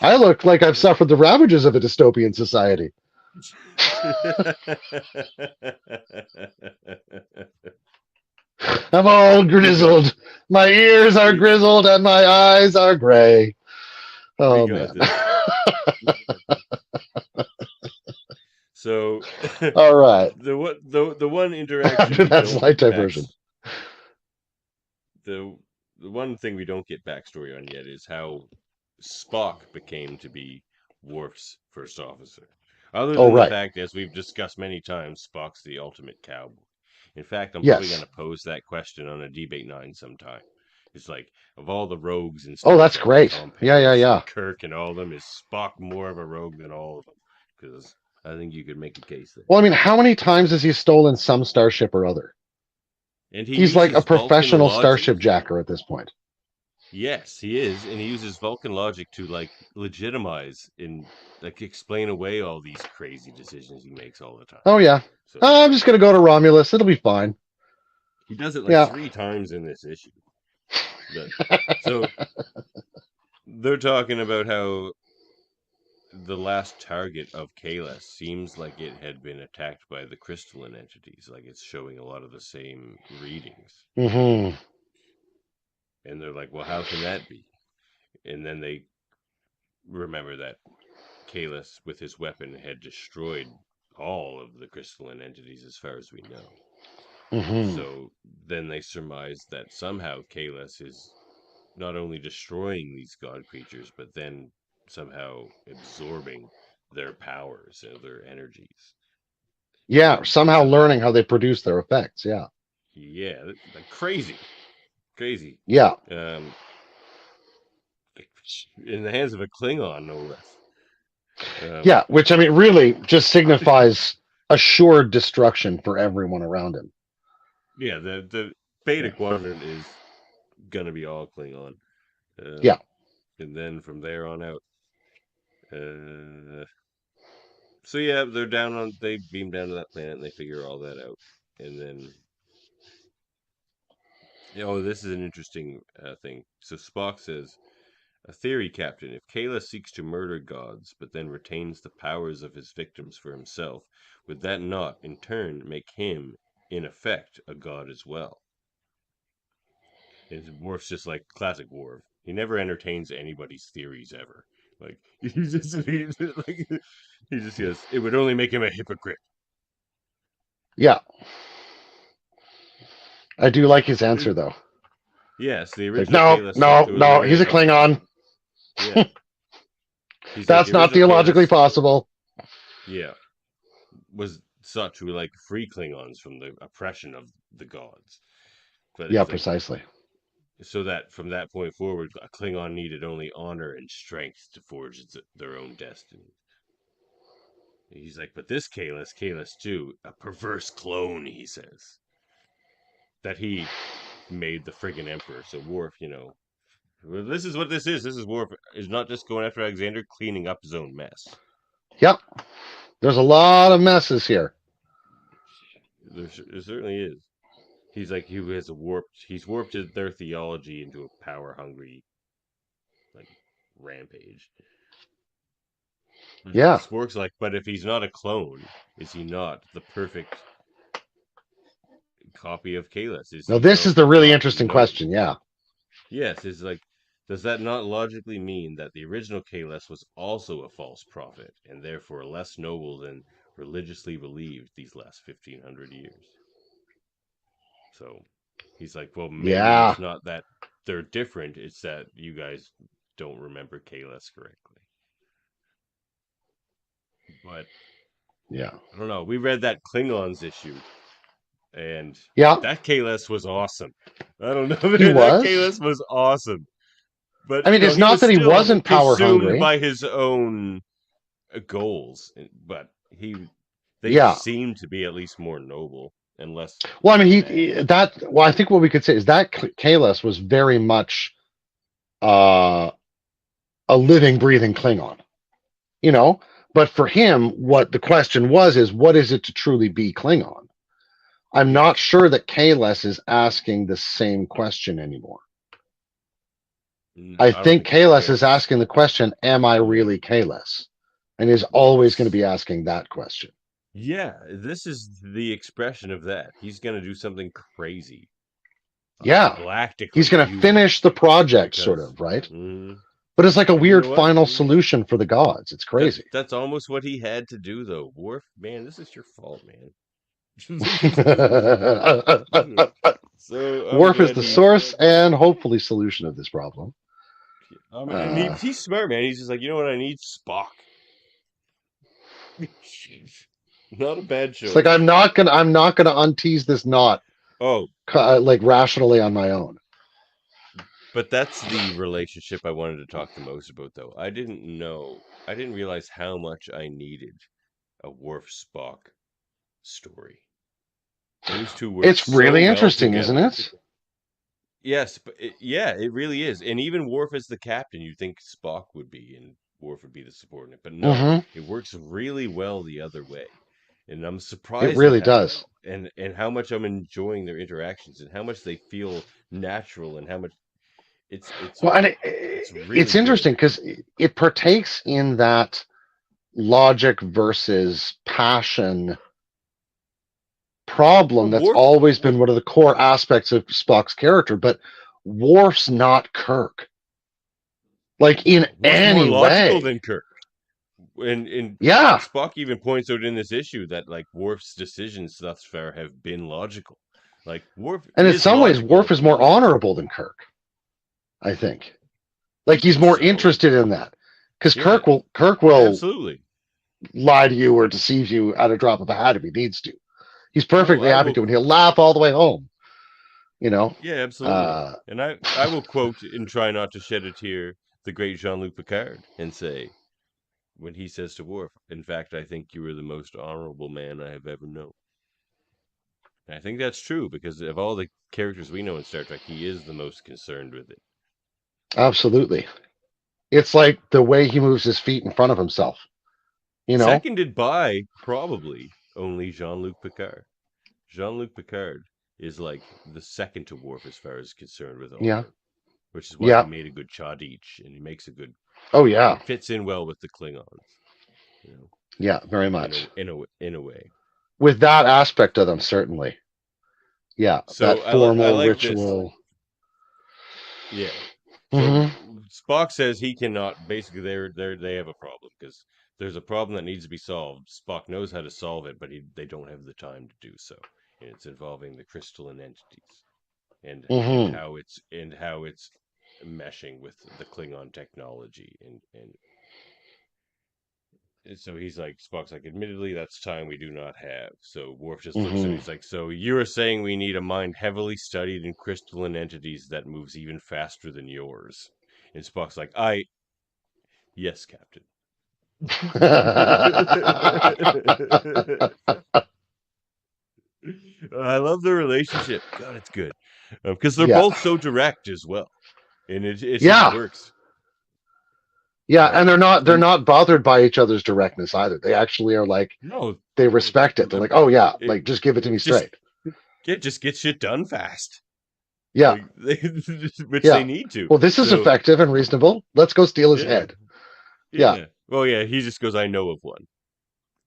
I look like I've suffered the ravages of a dystopian society. I'm all grizzled. My ears are grizzled and my eyes are gray. Oh, got man. So, All right. the one interaction After we that don't slight get diversion. the one thing we don't get backstory on yet is how Spock became to be Worf's first officer. Other Oh, than the right. fact, as we've discussed many times, Spock's the ultimate cowboy. In fact, I'm probably Yes. going to pose that question on a Debate 9 sometime. It's like, of all the rogues in Oh, Star that's Trek, great. Tom Yeah. Paris and Kirk and all of them, is Spock more of a rogue than all of them? Because I think you could make a case there. Well, I mean, how many times has he stolen some starship or other? And he He's like a uses Vulcan professional logic. starship jacker at this point. Yes, he is, and he uses Vulcan logic to like legitimize and like explain away all these crazy decisions he makes all the time. Oh, yeah. So I'm just going to go to Romulus. It'll be fine. he does it like Yeah. 3 times in this issue. So they're talking about how the last target of Kahless seems like it had been attacked by the crystalline entities, like it's showing a lot of the same readings. Mm-hmm. And they're like, well, how can that be? And then they remember that Kahless, with his weapon, had destroyed all of the crystalline entities as far as we know. Mm-hmm. So then they surmise that somehow Kahless is not only destroying these god creatures, but then somehow absorbing their powers and their energies. Yeah, somehow So learning how they produce their effects. Yeah. Yeah, like crazy. Yeah. In the hands of a Klingon, no less. Yeah, which I mean really just signifies assured destruction for everyone around him. Yeah, the Beta Quadrant is gonna be all Klingon. Yeah. And then from there on out. So yeah, they beam down to that planet and they figure all that out. And then this is an interesting thing. So Spock says, a theory, Captain. If Kayla seeks to murder gods, but then retains the powers of his victims for himself, would that not, in turn, make him, in effect, a god as well? And Worf's just like classic Worf. He never entertains anybody's theories ever. Like he just goes, it would only make him a hypocrite. Yeah. I do like his answer though. Yes, the Like, original no, he's a Klingon. Yeah. That's not theologically possible. Yeah. Was sought to like free Klingons from the oppression of the gods. But yeah, precisely. So that from that point forward, a Klingon needed only honor and strength to forge their own destiny. He's like, but this Kahless too, a perverse clone, he says. That he made the friggin' Emperor. So Worf, this is what this is. This is Worf is not just going after Alexander, cleaning up his own mess. Yep. There's a lot of messes here. There certainly is. He's like, he's warped their theology into a power-hungry, like, rampage. Yeah. Spork's like, but if he's not a clone, is he not the perfect copy of Kahless? Now, this is the really interesting question, yeah. Yes, it's like, does that not logically mean that the original Kahless was also a false prophet, and therefore less noble than religiously believed these last 1,500 years? So he's like, well, maybe it's not that they're different, it's that you guys don't remember Kahless correctly. But yeah, I don't know. We read that Klingons issue, and that Kahless was awesome. I don't know. That Kahless was awesome. But I mean, it's not that he wasn't power hungry by his own goals, but they seem to be at least more noble and less. Well, I mean, I think what we could say is that Kahless was very much a living, breathing Klingon, But for him, what the question is what is it to truly be Klingon? I'm not sure that Kahless is asking the same question anymore. I think Kahless is asking the question, am I really Kahless? And is always going to be asking that question. Yeah, this is the expression of that. He's going to do something crazy. Yeah. galactic. He's like going to you, finish the project, because, sort of, right? mm, But it's like a and you weird know what? final solution for the gods. It's crazy. That's almost what he had to do, though. Worf, man, this is your fault, man. So I'm Worf is glad the source and hopefully solution of this problem. and he's smart, man. He's just like, you know what? I need Spock. Not a bad choice. It's like I'm not gonna untease this knot. Oh, Like rationally on my own. but that's the relationship I wanted to talk the most about, though. I didn't realize how much I needed a Worf Spock story. Those two work It's really so interesting, well isn't it? Yes, but it really is. And even Worf as the captain, you'd think Spock would be, and Worf would be the subordinate. But no, it works really well the other way. And I'm surprised It really at how does. well, and how much I'm enjoying their interactions, and how much they feel natural, and how much it's Well, and really it's interesting because it partakes in that logic versus passion problem that's Worf, always been one of the core aspects of Spock's character. But Worf's not Kirk, like in Worf's any more logical way. than Kirk. And Yeah, Spock even points out in this issue that like Worf's decisions thus far have been logical. Like Worf, and in is some ways, logical. Worf is more honorable than Kirk. I think, like he's more interested in that because Kirk will absolutely lie to you or deceive you at a drop of a hat if he needs to. He's perfectly I happy will, to, and he'll laugh all the way home. You know. Yeah, absolutely. And I will quote and try not to shed a tear the great Jean-Luc Picard and say, when he says to Worf, "In fact, I think you are the most honorable man I have ever known." And I think that's true because of all the characters we know in Star Trek, he is the most concerned with it. Absolutely. It's like the way he moves his feet in front of himself. You know? Seconded by probably only Jean-Luc Picard. Jean-Luc Picard is like the second to Worf as far as concerned with honor, which is why he made a good Chadich, and he makes a good. Oh yeah, it fits in well with the Klingons. You know, yeah, very much. In a way. With that aspect of them, certainly. Yeah, so that formal I like ritual. This. Yeah. So Spock says he cannot. Basically, they have a problem because there's a problem that needs to be solved. Spock knows how to solve it, but they don't have the time to do so, and it's involving the crystalline entities and how it's meshing with the Klingon technology and so he's like, Spock's like, admittedly, that's time we do not have. So Worf just looks at him. He's like, so you're saying we need a mind heavily studied in crystalline entities that moves even faster than yours? And Spock's like, yes, Captain. I love the relationship. God, it's good because they're both so direct as well, and it just works. Yeah, and they're not bothered by each other's directness either. They actually are like, they respect it. They're like, oh yeah, like just give it to me straight. Yeah, just get shit done fast. Yeah, which they need to. Well, this is effective and reasonable. Let's go steal his head. Yeah. Well, yeah, he just goes, I know of one.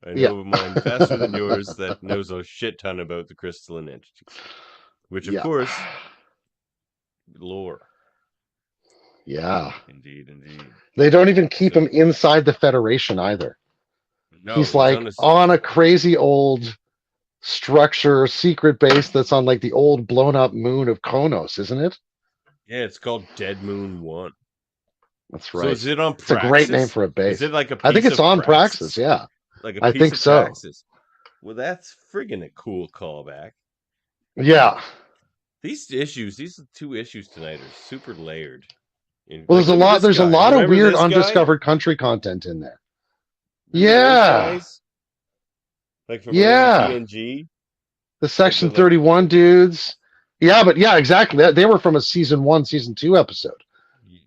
I know of mine faster than yours that knows a shit ton about the crystalline entities. Which, of course, lore. Yeah. Indeed. They don't even keep him inside the Federation either. No, he's like on a crazy old structure, secret base that's on like the old blown up moon of Konos, isn't it? Yeah, it's called Dead Moon 1. That's right. So is it on Praxis? It's a great name for a base. Is it like a piece I think it's on Praxis? Yeah. Like a piece I think of so. Praxis. Well, that's friggin' a cool callback. Yeah. These 2 issues tonight are super layered. Well, there's a lot of weird undiscovered country content in there. Like from TNG. The Section 31 dudes. Yeah, but exactly. They were from a season 1, season 2 episode.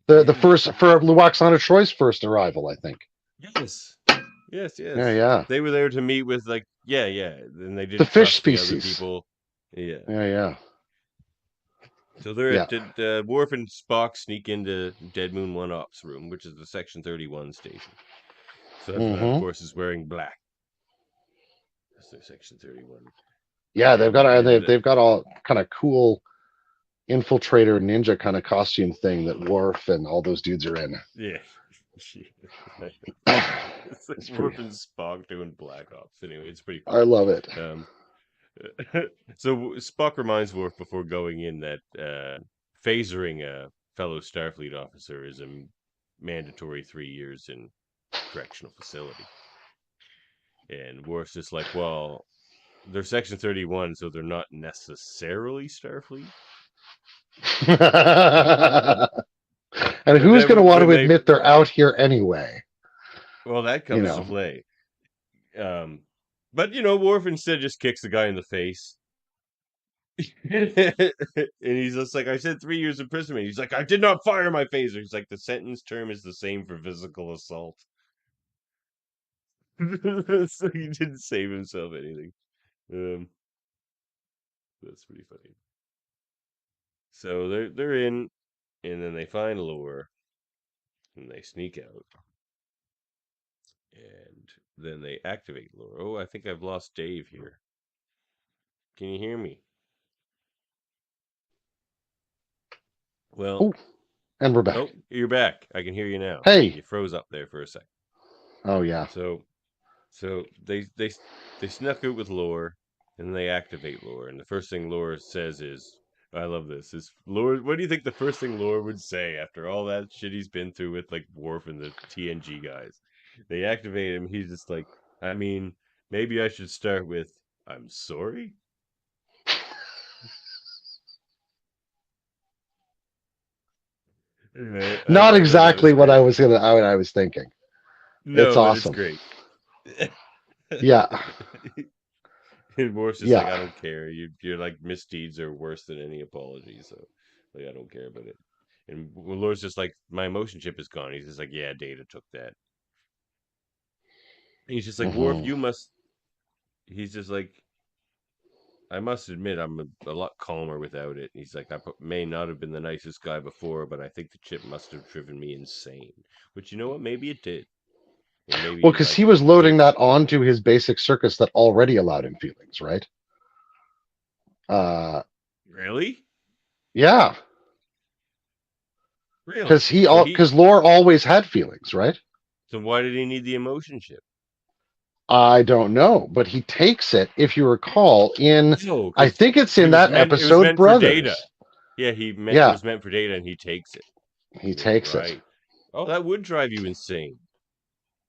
The first for Luoxana Troy's first arrival, I think. Yes. Yeah. They were there to meet with then they did the fish species. People. Yeah. So they're at Worf and Spock sneak into Dead Moon 1 Ops room, which is the Section 31 station. So everyone, of course, is wearing black. That's their Section 31. Yeah, they've got all kind of cool infiltrator ninja kind of costume thing that Worf and all those dudes are in. Yeah. It's like It's pretty. Worf and Spock doing Black Ops. Anyway, it's pretty I funny. love it. So Spock reminds Worf before going in that phasering a fellow Starfleet officer is a mandatory 3 years in correctional facility. And Worf's just like, well, they're Section 31, so they're not necessarily Starfleet. And who's going to want to they, admit they're out here anyway? well, that comes to play. But Worf instead just kicks the guy in the face. And he's just like, I said 3 years imprisonment. He's like, I did not fire my phaser. He's like, the sentence term is the same for physical assault. So he didn't save himself anything. That's pretty funny. So they're in, and then they find Lore, and they sneak out, and then they activate Lore. Oh, I think I've lost Dave here. Can you hear me? Well, oh, and we're back. Oh, you're back. I can hear you now. Hey, you froze up there for a sec. Oh yeah. So they snuck out with Lore, and they activate Lore, and the first thing Lore says is, I love this. Is Lore? What do you think the first thing Lore would say after all that shit he's been through with like Worf and the TNG guys? They activate him. He's just like, I mean, maybe I should start with, I'm sorry. Anyway, Not exactly what I was thinking. No, it's awesome. It's great. Yeah. And Worf's just like, I don't care. Your like misdeeds are worse than any apology, so like I don't care about it. And Lore's just like, my emotion chip is gone. He's just like, yeah, Data took that. And he's just like, Worf, you must. He's just like, I must admit, I'm a lot calmer without it. He's like, I may not have been the nicest guy before, but I think the chip must have driven me insane. But you know what? Maybe it did. Maybe well, because he was loading that onto his basic circuits that already allowed him feelings, right? Really? Yeah. Really? Because Lore always had feelings, right? So why did he need the emotion chip? I don't know, but he takes it, if you recall, I think it's in that episode, Brothers. Yeah, it was meant for Data, and he takes it. He takes it. Oh, that would drive you insane.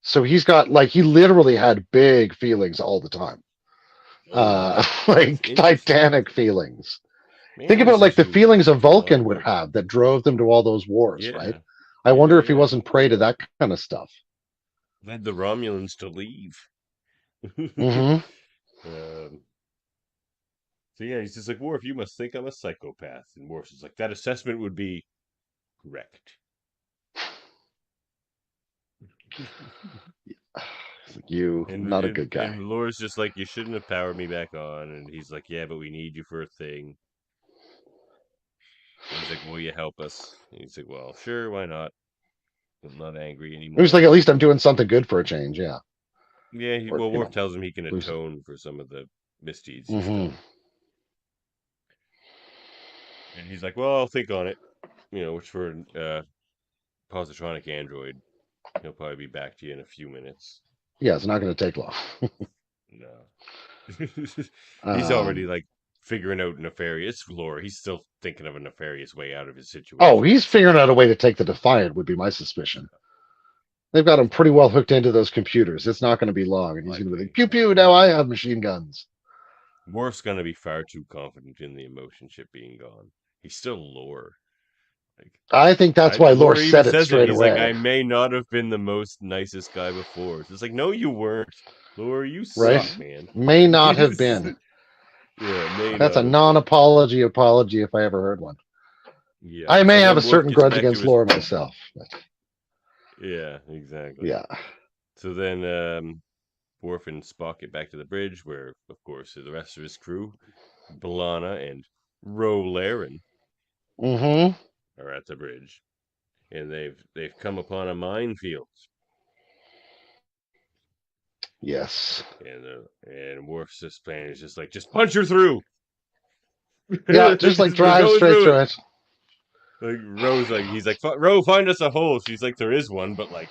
So he's got, like, he literally had big feelings all the time. Like Titanic feelings. Man, think about like the feelings a Vulcan would have that drove them to all those wars, right? I wonder if he wasn't prey to that kind of stuff. Led the Romulans to leave. Mm-hmm. So yeah, he's just like, Worf, you must think I'm a psychopath. And Worf's just like, that assessment would be correct. Not a good guy. And Lore's just like, you shouldn't have powered me back on. And he's like, yeah, but we need you for a thing. And he's like, will you help us? And he's like, well, sure, why not? I'm not angry anymore. He was like, at least I'm doing something good for a change, yeah. Yeah, Worf tells him he can atone for some of the misdeeds he's done. And he's like, well, I'll think on it. Which for positronic android, he'll probably be back to you in a few minutes. Yeah, it's not going to take long. No. He's already like figuring out nefarious Lore. He's still thinking of a nefarious way out of his situation. Oh, he's figuring out a way to take the Defiant, would be my suspicion. They've got him pretty well hooked into those computers. It's not going to be long, and he's going to be like, pew pew, now I have machine guns. Worf's going to be far too confident in the emotion chip being gone. He's still Lore. I think that's why Lore said it straight away. Like, I may not have been the most nicest guy before. It's like, no, you weren't. Lore, you suck, man. May not have been. Yeah, that's a non-apology apology if I ever heard one. Yeah, I may have a certain grudge against Lore myself. But... Yeah, exactly. Yeah. So then Worf and Spock get back to the bridge, where, of course, the rest of his crew, B'Elanna and Ro-Laren, are at the bridge, and they've come upon a minefield. Yes. And Worf's plan is just like, just punch her through. Yeah, just like drive straight through it. Like Ro's like, he's like, Ro, find us a hole. She's like, there is one, but like,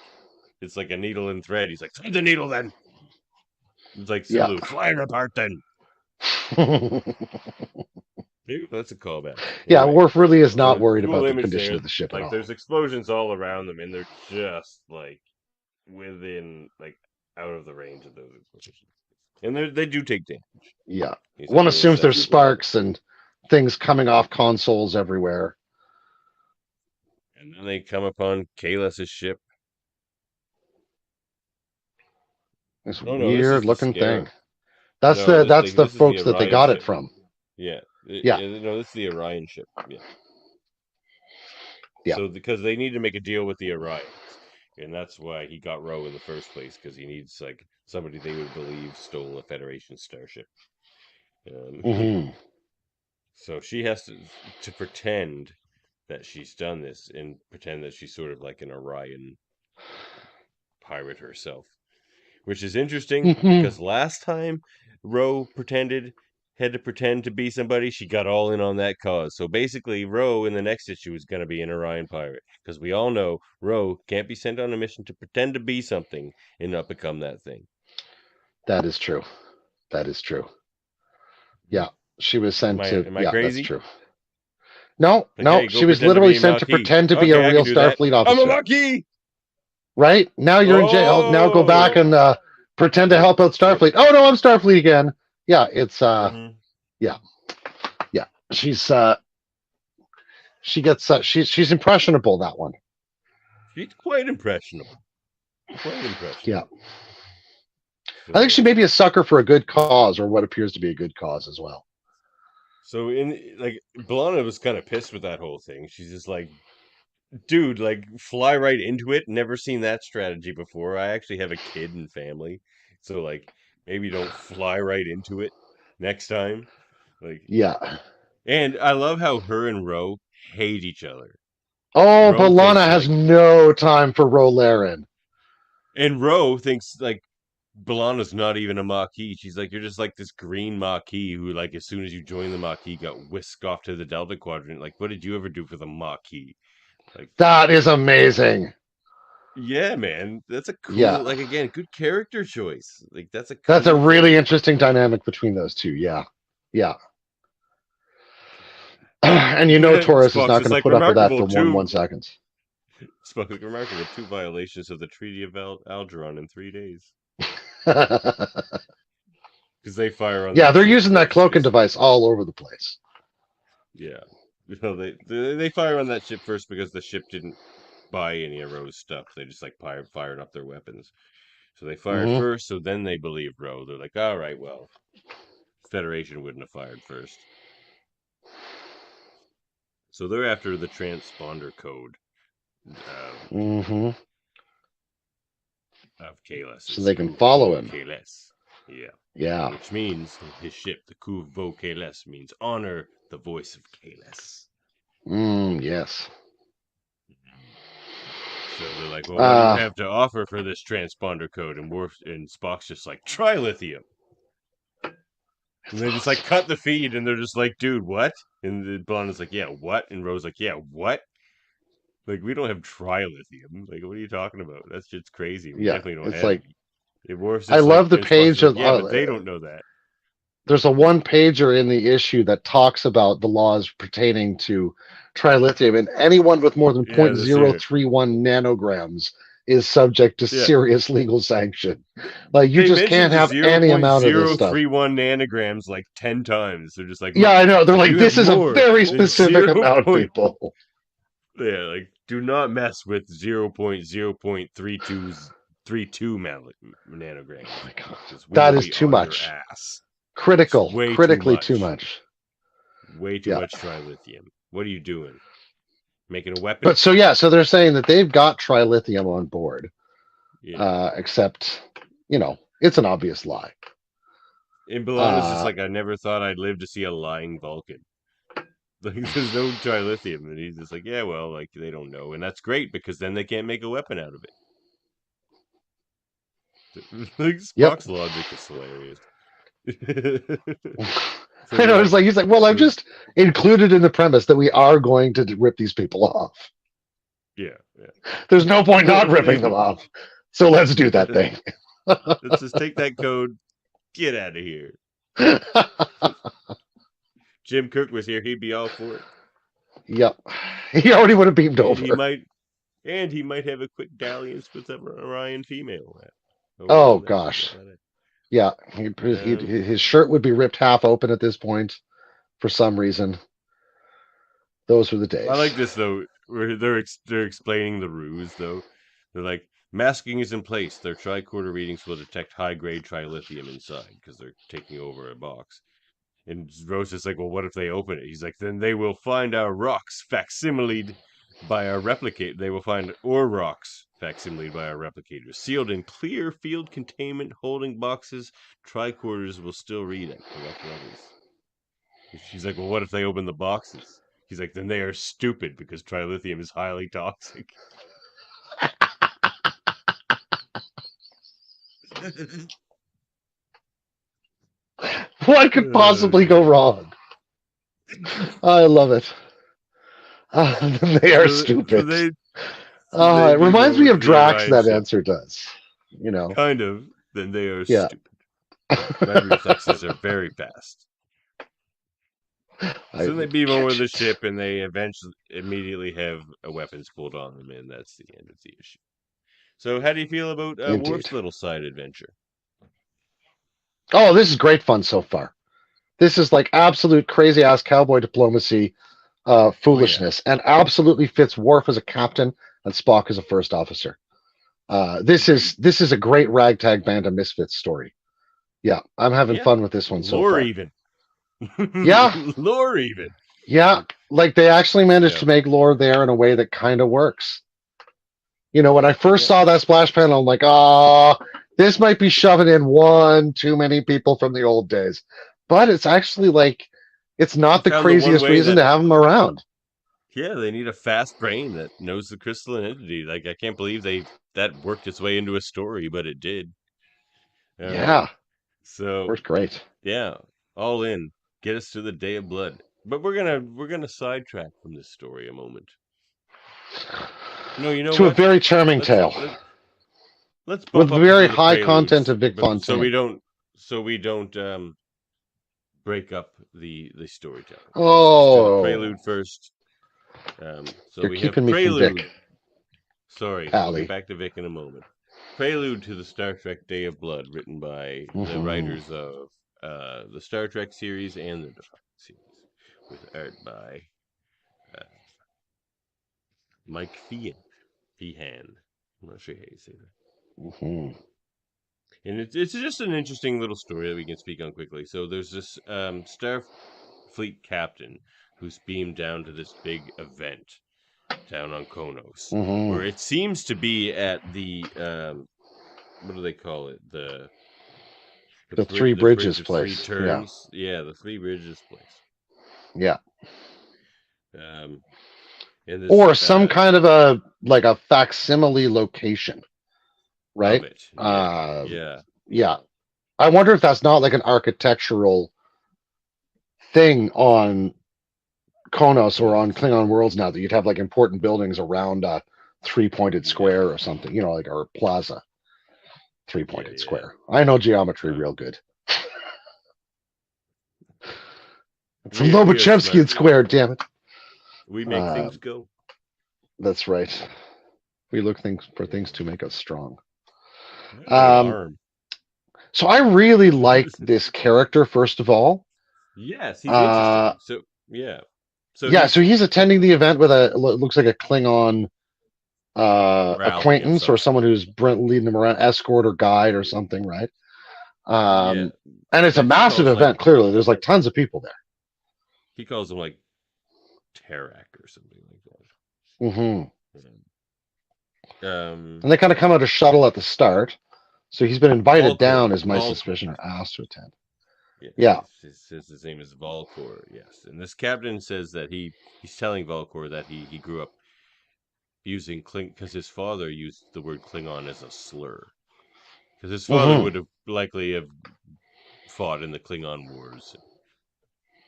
it's like a needle and thread. He's like, find the needle then. It's like Sulu, fly it apart then. Maybe that's a callback. Yeah, Anyway, Worf really is not so worried cool about the image condition there. of the ship at Like, all. there's explosions all around them, and they're just like within, like, out of the range of those explosions, and they do take damage. Yeah, He's one like, assumes there's sparks and things coming off consoles everywhere. And then they come upon Kahless's ship. This This weird is the looking Scarab. thing. That's No, the this is folks the that they Orion got ship. it from. Yeah. Yeah. No, this is the Orion ship. Yeah. Yeah. So because they need to make a deal with the Orions, and that's why he got Ro in the first place, because he needs like somebody they would believe stole a Federation starship. So she has to pretend that she's done this and pretend that she's sort of like an Orion pirate herself, which is interesting because last time Ro had to pretend to be somebody, she got all in on that cause. So basically, Ro in the next issue is going to be an Orion pirate, because we all know Ro can't be sent on a mission to pretend to be something and not become that thing. That is true. That is true. Yeah, she was sent to. Am I yeah, crazy? That's true. No, Like, no, hey, she was literally sent to pretend to be a real Starfleet officer. I'm a Maquis! Right? Now you're in jail. Now go back and pretend to help out Starfleet. Oh no, I'm Starfleet again. Yeah, it's yeah. She's she's impressionable, that one. She's quite impressionable. Yeah. So, I think she may be a sucker for a good cause, or what appears to be a good cause as well. So B'Elanna was kind of pissed with that whole thing. She's just like, dude, like, fly right into it. Never seen that strategy before. I actually have a kid and family, so like, maybe don't fly right into it next time. Like, yeah. And I love how her and Ro hate each other. Oh, B'Elanna has no time for Ro Laren. And Ro thinks like B'Elanna's not even a Maquis. She's like, you're just like this green Maquis who, like, as soon as you join the Maquis, got whisked off to the Delta Quadrant. Like, what did you ever do for the Maquis? Like, that is amazing. Yeah, man, that's a cool. Like, again, good character choice. Like, that's a really interesting dynamic between those two. Yeah. And Torres is not going to put up with that for 1 second. Spock is remarkable. 2 violations of the Treaty of Algernon in 3 days. Because they fire on. Yeah, they're using that cloaking device all over the place. Yeah, they fire on that ship first because the ship didn't buy any of Ro's stuff. They just like fired up their weapons. So they fired first. So then they believe Ro. They're like, all right, well, Federation wouldn't have fired first. So they're after the transponder code. Of Kahless. So they can follow him. Kahless. Yeah. Yeah. Which means his ship, the Couve Vo Kahless, means honor the voice of Kahless. Yes. So they're like, well, what do you have to offer for this transponder code? And Worf and Spock's just like, trilithium. And they just like cut the feed, and they're just like, dude, what? And the B'Elanna's like, yeah, what? And Ro's like, yeah, what? Like, we don't have trilithium. Like, what are you talking about? That's just crazy. We definitely don't have like, it. I love the page of. Yeah, but they don't know that. There's a 1-pager in the issue that talks about the laws pertaining to trilithium, and anyone with more than 0.031 nanograms is subject to serious legal sanction. Like, you just can't have any amount of this stuff. 0.031 nanograms like 10 times. They're just like, yeah, I know. They're like, this is a very specific amount, people. Yeah, like, do not mess with 0.0.3232 nanograms. Oh my God. That is too much. Critically too much. Way too much trilithium. What are you doing? Making a weapon? But so they're saying that they've got trilithium on board. Yeah. Except, it's an obvious lie. And B'Elanna's just like, I never thought I'd live to see a lying Vulcan. Like, there's no trilithium. And he's just like, yeah, well, like, they don't know. And that's great, because then they can't make a weapon out of it. Like, Spock's logic is hilarious. So I they're know, like, he's like, well, I've so- just included in the premise that we are going to rip these people off. yeah. There's no point not ripping them off. So let's do that thing. Let's just take that code, get out of here. Jim Kirk was here, he'd be all for it. Yep. He already would have beamed And over. he might have a quick dalliance with a Orion female. Oh, gosh. Yeah. His shirt would be ripped half open at this point for some reason. Those were the days. I like this, though, where they're explaining the ruse, though. They're like, masking is in place. Their tricorder readings will detect high-grade trilithium inside because they're taking over a box. And Rose is like, well, what if they open it? He's like, then they will find our rocks facsimiled by our replicator. They will find our rocks facsimiled by our replicators. Sealed in clear field containment holding boxes, tricorders will still read at correct levels. She's like, well, what if they open the boxes? He's like, then they are stupid because trilithium is highly toxic. What could possibly go wrong? I love it. They are stupid. It reminds me of Drax, that answer does. You know. Kind of. Then they are stupid. My reflexes are very fast. So they beam over the ship, and they immediately have weapons pulled on them, and that's the end of the issue. So how do you feel about Worf's little side adventure? Oh, this is great fun so far. This is like absolute crazy-ass cowboy diplomacy foolishness, and absolutely fits Worf as a captain and Spock as a first officer. This is a great ragtag band of misfits story. Yeah, I'm having fun with this one so far. Even. Yeah. Lore even. Yeah, like they actually managed to make lore there in a way that kind of works. You know, when I first saw that splash panel, I'm like, oh, this might be shoving in one too many people from the old days. But it's actually like, it's not the craziest reason to have them around. Yeah, they need a fast brain that knows the crystalline entity. Like, I can't believe that worked its way into a story, but it did. Yeah. So worked great. Yeah, all in. Get us to the Day of Blood. But we're gonna sidetrack from this story a moment. No, you know to what? A very charming tale. Let's with very high content of Vic Fontaine. So we don't break up the storytelling. Oh, Prelude first. So you're we keeping have me Prelude. from Vic. Sorry, we'll get back to Vic in a moment. Prelude to the Star Trek Day of Blood, written by the writers of the Star Trek series and the Defiant series, with art by Mike Feehan. I'm not sure how you say that. And it's just an interesting little story that we can speak on quickly. So there's this Starfleet captain who's beamed down to this big event down on Konos, where it seems to be at the what do they call it? The Three Bridges place. Three turns. Yeah, the Three Bridges place. Yeah. Or some kind of a facsimile location, right? Yeah. I wonder if that's not like an architectural thing on Konos or on Klingon worlds now, that you'd have like important buildings around a three-pointed square or something, you know, like our plaza. Three-pointed square. I know geometry real good. It's a Lobachevskian square, damn it. We make things go. That's right. We look for things to make us strong. So I really like this character, first of all. Yes, he's interesting. So he's attending the event with looks like a Klingon acquaintance or someone who's leading him around, escort or guide or something, right? And it's a massive event, clearly. There's like tons of people there. He calls them like Tarak or something like that. And they kind of come out a shuttle at the start. So he's been invited down, is my suspicion, or asked to attend. Yeah. His name is Volkor, yes. And this captain says that he's telling Volkor that he grew up using because his father used the word Klingon as a slur. Because his father would have likely have fought in the Klingon Wars.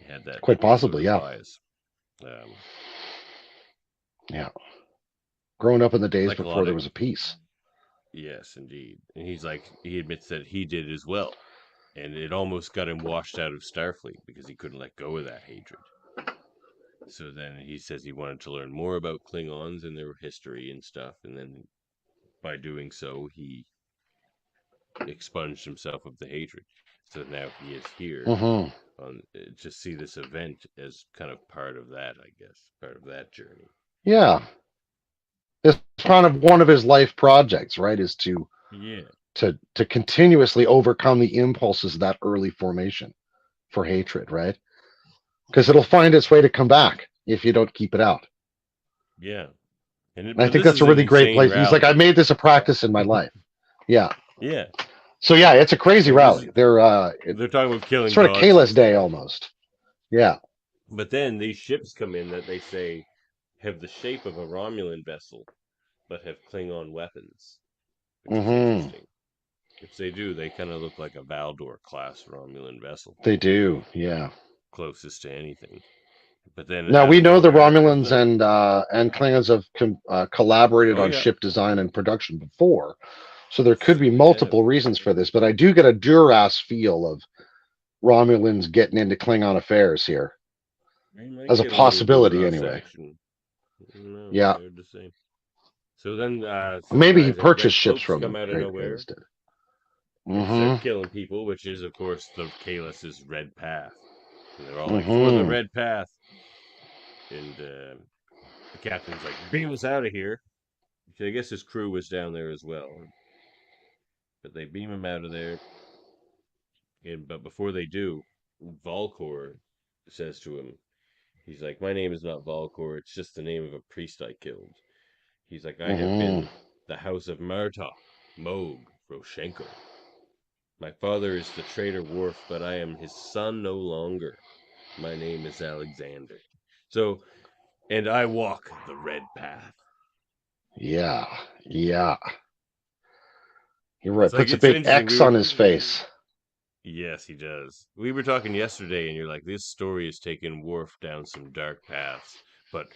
had that Quite possibly, sort of yeah. bias. Yeah. Growing up in the days Like a before lot there of was a peace. yes, indeed. And he admits that he did as well. And it almost got him washed out of Starfleet because he couldn't let go of that hatred. So then he says he wanted to learn more about Klingons and their history and stuff. And then by doing so, he expunged himself of the hatred. So now he is here to see this event as kind of part of that, I guess, part of that journey. Yeah. It's kind of one of his life projects, right? Is to continuously overcome the impulses of that early formation for hatred, right? Because it'll find its way to come back if you don't keep it out. Yeah. And I think that's a really great place. He's like, I made this a practice in my life. Yeah. Yeah. So yeah, it's a crazy rally. They're talking about killing sort of Kayla's Day almost. Yeah. But then these ships come in that they say have the shape of a Romulan vessel, but have Klingon weapons, which is interesting. If they do, they kind of look like a Valdor class Romulan vessel. They do, yeah. Closest to anything. But then now we know the Romulans and Klingons have collaborated on ship design and production before, so there could be multiple reasons for this. But I do get a Duras feel of Romulans getting into Klingon affairs here, as a possibility, anyway. Yeah. So then, maybe he purchased ships from them. Come out of nowhere. Start killing people, which is, of course, the Kahless' Red Path. And they're all like, for the Red Path. And the captain's like, beam us out of here. I guess his crew was down there as well. But they beam him out of there. But before they do, Valkor says to him, he's like, my name is not Valkor, it's just the name of a priest I killed. He's like, I have been the House of Martok, Moog, Roshenko. My father is the traitor Worf, but I am his son no longer. My name is Alexander. So, and I walk the Red Path. Yeah. You're right. Puts a big X on his face. Yes, he does. We were talking yesterday, and you're like, this story has taken Worf down some dark paths. But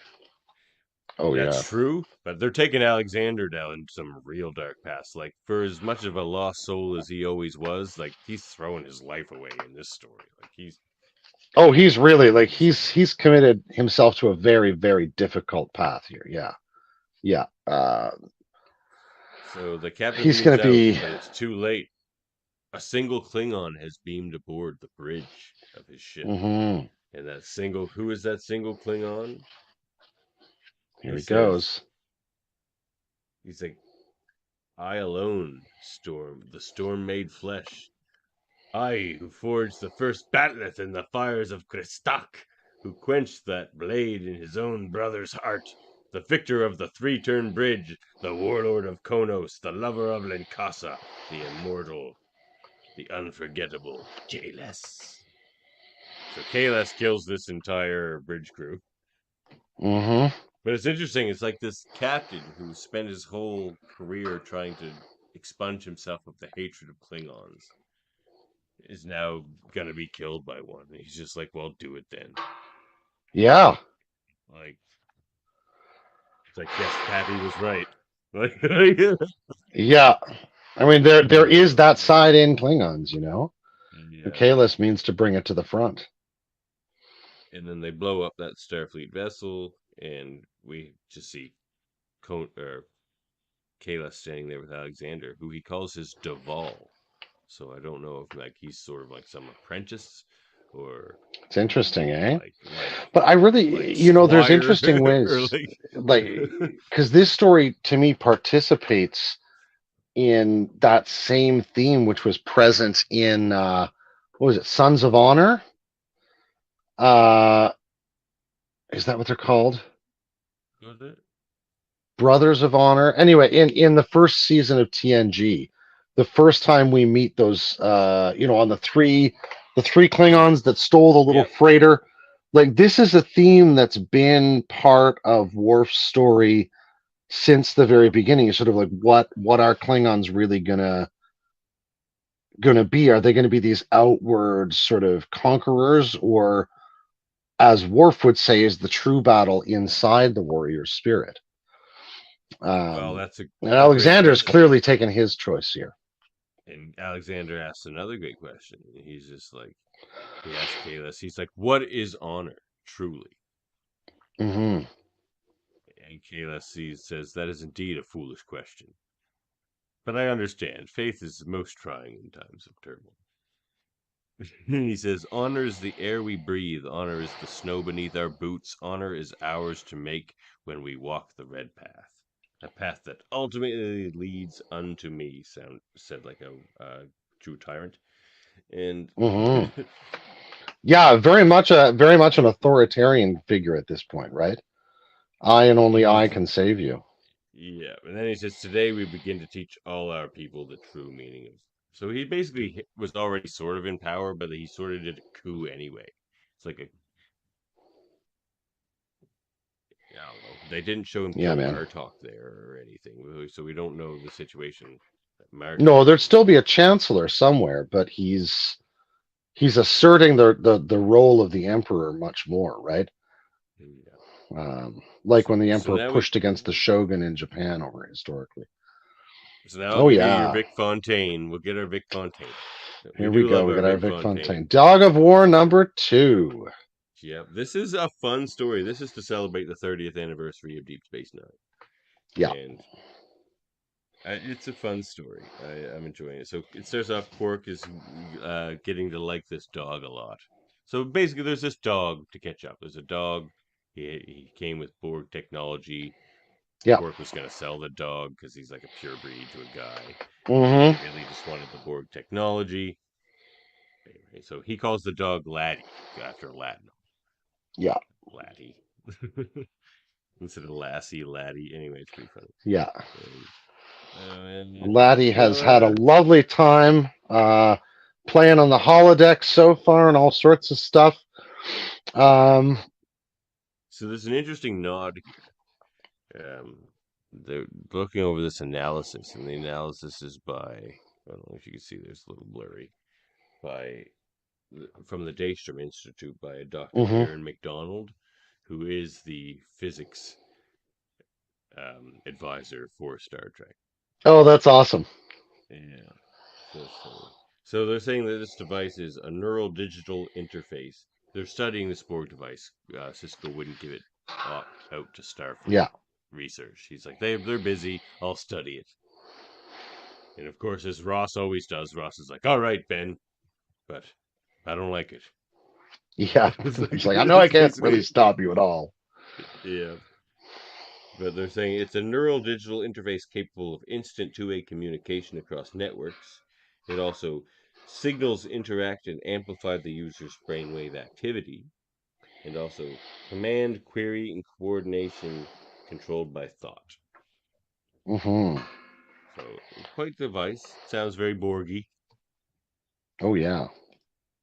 that's true. But they're taking Alexander down some real dark paths. Like, for as much of a lost soul as he always was, like, he's throwing his life away in this story. Like, he's really, like, he's committed himself to a very, very difficult path here. Yeah. So the captain he's going to be... but it's too late. A single Klingon has beamed aboard the bridge of his ship. And who is that single Klingon? Here he goes. He's like, I alone, the storm made flesh. I who forged the first bat'leth in the fires of Christak, who quenched that blade in his own brother's heart, the victor of the three-turn bridge, the warlord of Konos, the lover of Linkasa, the immortal, the unforgettable Kahless. So Kahless kills this entire bridge crew. But it's interesting. It's like this captain who spent his whole career trying to expunge himself of the hatred of Klingons is now going to be killed by one. And he's just like, well, do it then. Yeah. Like, it's like, yes, Pappy was right. Yeah. I mean, there is that side in Klingons, you know? Yeah. Kahless means to bring it to the front. And then they blow up that Starfleet vessel, and we just see Kahless standing there with Alexander, who he calls his Daval. So I don't know if like he's sort of like some apprentice or... It's interesting, eh? But I really, there's interesting ways, like, because this story to me participates in that same theme, which was present in, what was it, Sons of Honor? Is that what they're called? Was it? Brothers of Honor. Anyway, in the first season of TNG, the first time we meet those, on the three Klingons that stole the little freighter, like this is a theme that's been part of Worf's story since the very beginning. It's sort of like what are Klingons really gonna be? Are they going to be these outward sort of conquerors, or as Worf would say, is the true battle inside the warrior's spirit. Well, that's And a great Alexander's question. clearly taken his choice here. And Alexander asks another great question. He's just like, he asks Kalis, he's like, what is honor, truly? Mm-hmm. And Kalis says, that is indeed a foolish question. But I understand. Faith is most trying in times of turmoil. He says, honor is the air we breathe. Honor is the snow beneath our boots. Honor is ours to make when we walk the red path. A path that ultimately leads unto me, said like a true tyrant. And Mm-hmm. Yeah, very much an authoritarian figure at this point, right? I and only I can save you. Yeah, and then he says, today we begin to teach all our people the true meaning of. So he basically was already sort of in power, but he sort of did a coup anyway. It's like I don't know. They didn't show him Yeah, kill man. Bartok there or anything, so we don't know the situation that No, Martok there'd is. still be a chancellor somewhere, but he's asserting the role of the emperor much more, right? Yeah. Like when the So emperor now pushed against the shogun in Japan over historically. I'll Oh give you your yeah, Vic Fontaine. We'll get our Vic Fontaine. We here we do go. love We our got our Vic Vic Fontaine, Fontaine. Dog of War #2. Yeah, this is a fun story. This is to celebrate the 30th anniversary of Deep Space Nine, Yeah. and it's a fun story. I'm enjoying it. So it starts off. Quark is getting to like this dog a lot. So basically, there's this dog to catch up. There's a dog. He came with Borg technology. Yeah. Quark was going to sell the dog because he's like a pure breed to a guy, and he Mm-hmm. really just wanted the Borg technology. Anyway, so he calls the dog Laddie after Latin. Yeah. Laddie. Instead of Lassie, Laddie. Anyway, it's pretty funny. Yeah. And Laddie has had a so lovely time playing on the holodeck so far and all sorts of stuff. Um, there's an interesting nod here. They're looking over this analysis, and the analysis is by, I don't know if you can see, there's a little blurry, from the Daystrom Institute by a Dr. mhm. Aaron McDonald, who is the physics advisor for Star Trek. Oh, that's awesome. Yeah. So they're saying that this device is a neural digital interface. They're studying this Borg device. Sisko wouldn't give it out to Starfleet Yeah. research. He's like, they're busy. I'll study it. And of course, as Ross always does, Ross is like, all right, Ben, but I don't like it. Yeah. He's like, I know I It's can't really basically, stop you at all. yeah. But they're saying it's a neural digital interface capable of instant two-way communication across networks. It also signals interact and amplify the user's brainwave activity, and also command, query, and coordination controlled by thought. Mm-hmm. So quite the device. Sounds very Borgy. Oh, yeah.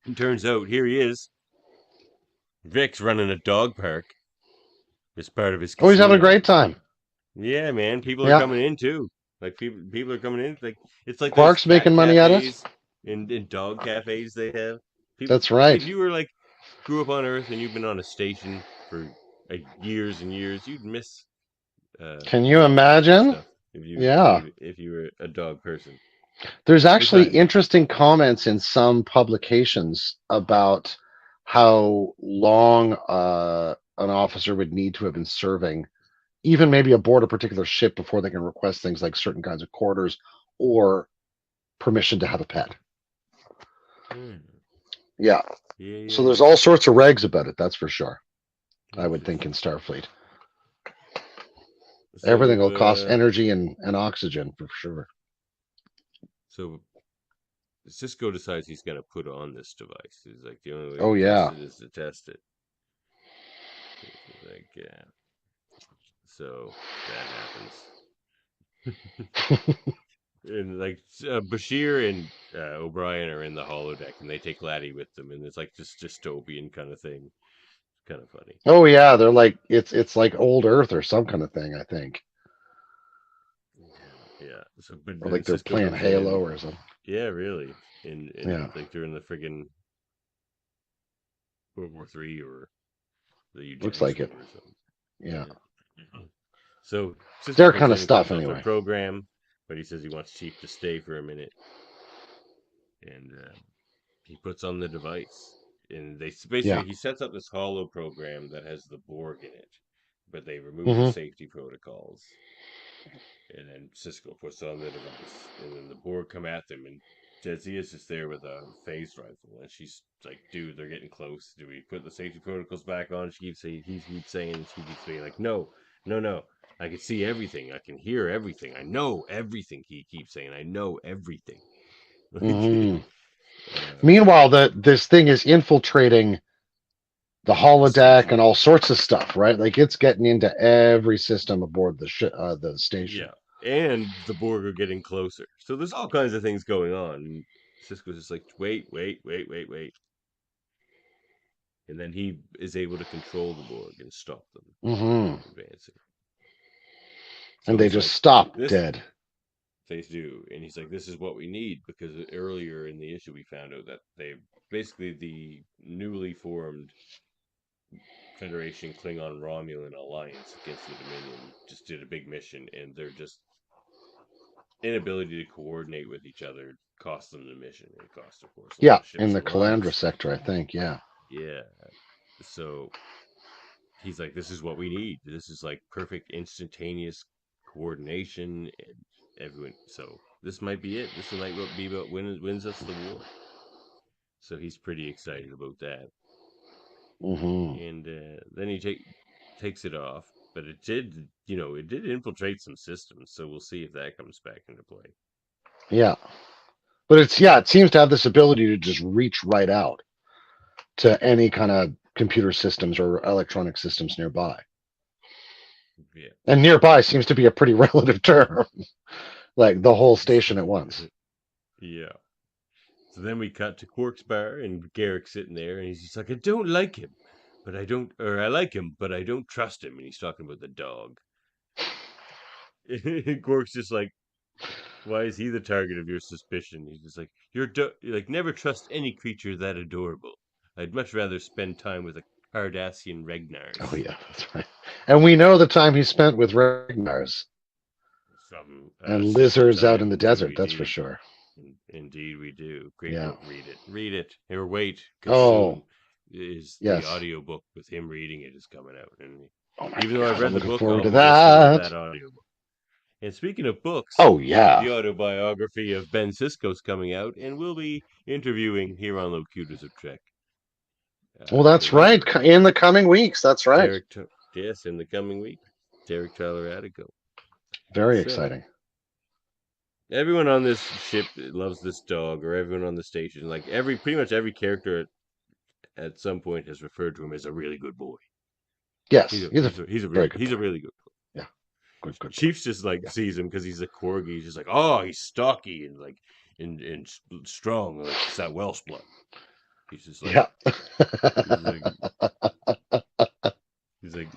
And turns out here he is. Vic's running a dog park as part of his Oh, he's having a casino. great time. Yeah, man. People are Yeah. coming in too. Like people are coming in. Like it's like those Quark's cat making money at it. cafes and dog cafes they have. People, That's right. if you were like grew up on Earth and you've been on a station for years and years, you'd miss Can you dog cafes and imagine? stuff Yeah. if you were a dog person. There's actually Besides, interesting comments in some publications about how long an officer would need to have been serving, even maybe aboard a particular ship before they can request things like certain kinds of quarters or permission to have a pet. Yeah. So there's all sorts of regs about it, that's for sure. I would think in Starfleet. Everything will cost energy and oxygen for sure. So Sisko decides he's going to put on this device. He's like, the only way Oh, to yeah. test it is to test it. He's like, yeah. So that happens. And like Bashir and O'Brien are in the holodeck, and they take Laddie with them, and it's like this dystopian kind of thing. It's kind of funny. Oh yeah, they're like it's like old Earth or some kind of thing, I think. Yeah. So, but Or then like they're Sisko playing comes in Halo and or something. yeah, really, in Yeah. like during the friggin' World War III or the Looks eugenics like one it. or something. Yeah. So Sisko Their comes kind in of and stuff, cuts off anyway. the program, but he says he wants Chief to stay for a minute, and he puts on the device. And they basically he sets up this holo program that has the Borg in it, but they remove the safety protocols. And then Sisko puts on the device, and then the Borg come at them, and Jadzia is there with a phase rifle, and she's like, "Dude, they're getting close. Do we put the safety protocols back on?" She keeps saying, he keeps saying, and she keeps being like, "No, no, no. I can see everything. I can hear everything. I know everything." He keeps saying, "I know everything." Meanwhile, this thing is infiltrating the holodeck and all sorts of stuff, right? Like it's getting into every system aboard the station. Yeah, and the Borg are getting closer. So there's all kinds of things going on. Sisko's just like, wait. And then he is able to control the Borg and stop them from advancing. So And they he's just like, stop this, dead. they do. And he's like, this is what we need, because earlier in the issue we found out that they basically the newly formed Federation Klingon Romulan alliance against the Dominion just did a big mission, and they're just inability to coordinate with each other cost them the mission. It cost, of course, a lot Yeah, of in ships the and Calandra lives. sector, I think. Yeah. Yeah. So he's like, this is what we need. This is like perfect instantaneous coordination and everyone. So this might be it. This might be what wins us the war. So he's pretty excited about that. And then he takes it off, but it did, it did infiltrate some systems. So we'll see if that comes back into play. Yeah. But it seems to have this ability to just reach right out to any kind of computer systems or electronic systems nearby. Yeah. And nearby seems to be a pretty relative term. Like the whole station at once. Yeah. So then we cut to Quark's bar, and Garrick's sitting there, and he's just like, I don't like him, but I don't, or I like him, but I don't trust him. And he's talking about the dog. And Quark's just like, why is he the target of your suspicion? He's just like, you're like, never trust any creature that adorable. I'd much rather spend time with a Cardassian Regnars. Oh yeah, that's right. And we know the time he spent with Regnars From and Central lizards out in Time the desert. That's for DVD. sure. Indeed, we do. Great Yeah. book. Read it. Or wait, because Oh, soon is yes. the audiobook with him reading it is coming out. And Oh my even though God, I've read I'm the looking book, forward I'll to be listening to that. that audiobook. And speaking of books, Oh yeah. the autobiography of Ben Sisko's coming out, and we'll be interviewing here on Locutors of Trek. Well, that's right. In the coming weeks. That's right. Yes, in the coming week, Derek Tyler Attico. Very exciting. Everyone on this ship loves this dog, or everyone on the station, like pretty much every character at some point has referred to him as a really good boy. Yes, he's a very good boy. really good boy. Yeah, good boy. Chiefs just sees him because he's a corgi. He's just like, oh, he's stocky and like and strong, like it's that Welsh blood. He's just like,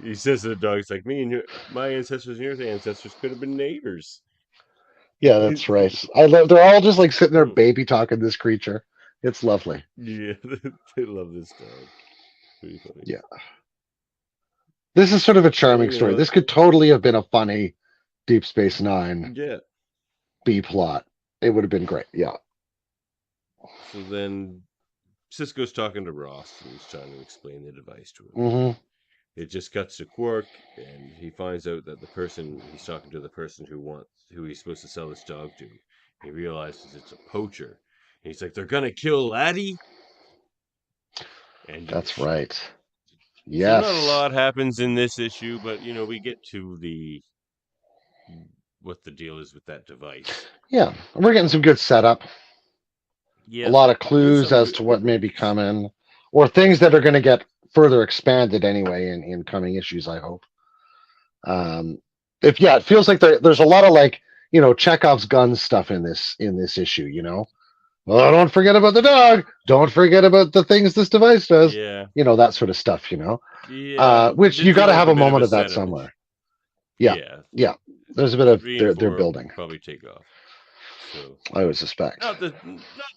he says to the dog, he's like, my ancestors and your ancestors could have been neighbors. Yeah, that's right. They're all just like sitting there baby talking this creature. It's lovely. Yeah, they love this dog. Pretty funny. Yeah. This is sort of a charming story. This could totally have been a funny Deep Space Nine B plot. It would have been great. Yeah. So then Sisko's talking to Ross, and he's trying to explain the device to him. Mm-hmm. It just cuts to Quark, and he finds out that the person he's talking to, the person who he's supposed to sell this dog to, he realizes it's a poacher. And he's like, they're gonna kill Laddie. And that's right. Yes. So not a lot happens in this issue, but we get to what the deal is with that device. Yeah, we're getting some good setup. Yeah, a lot of clues as to what may be coming, or things that are going to get further expanded anyway in coming issues, I hope. It feels like there's a lot of like Chekhov's gun stuff in this issue. Well, don't forget about the dog. Don't forget about the things this device does. Yeah. That sort of stuff. Yeah. Which you got to have a moment of that somewhere. Yeah. There's a bit of they're building. Probably take off. So I would suspect. Not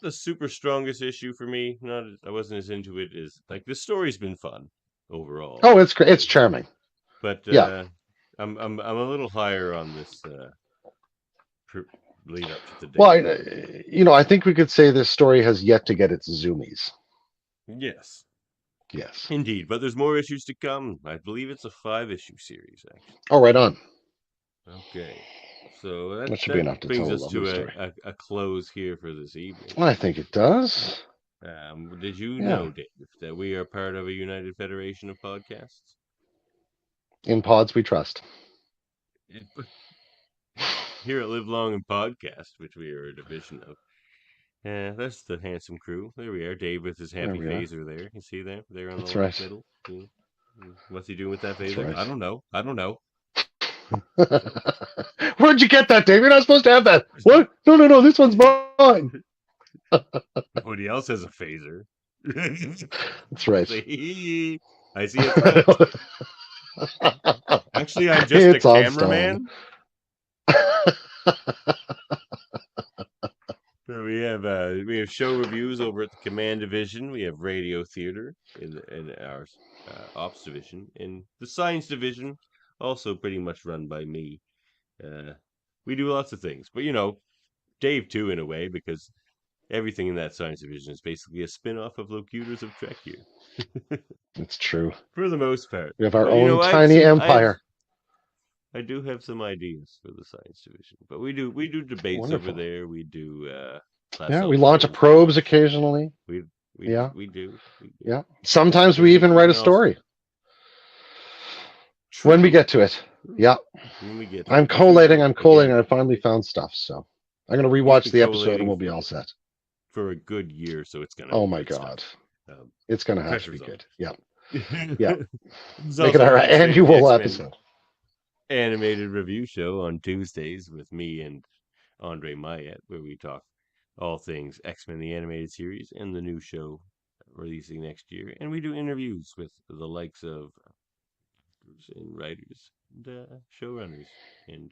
the super strongest issue for me. I wasn't as into it as like the story's been fun. overall. Oh, it's great. It's charming. But Yeah. I'm a little higher on this lead up to the day. Well, I think we could say this story has yet to get its zoomies. Yes. Yes. Indeed, but there's more issues to come. I believe it's a 5-issue series, actually. Oh, right on. Okay. So That should be enough to brings tell a us lovely to story. a close here for this evening. I think it does. Did you Yeah. know, Dave, that we are part of a united federation of podcasts? In pods we trust. Here at Live Long and Podcast, which we are a division of. Yeah, that's the handsome crew. There we are. Dave with his happy There we are. phaser there. You see there? There on That's the left right. middle. Yeah. What's he doing with that That's phaser? right. I don't know. Where'd you get that, Dave? You're not supposed to have that. What? No. This one's mine. Nobody else has a phaser. That's right. See? I see it. Actually, I'm just It's a on cameraman. So we have show reviews over at the Command Division. We have Radio Theater in our Ops Division, and the Science Division, also pretty much run by me. We do lots of things, but Dave too, in a way, because everything in that Science Division is basically a spin-off of Locutors of Trek here. It's true. For the most part. We have our own tiny empire. I do have some ideas for the Science Division, but we do debates Wonderful. over there. We do we launch probes occasionally. We do. Yeah. Sometimes we even write a story. When we get to it. Yeah. When we get to I'm collating. I finally found stuff, so I'm going to rewatch the episode and we'll be all set. For a good year, so it's going to Oh my God. It's going to have to be good. Yeah. Yeah. Make it our annual episode. Animated review show on Tuesdays with me and Andre Mayet, where we talk all things X-Men the Animated Series and the new show releasing next year. And we do interviews with the likes of actors and writers and showrunners and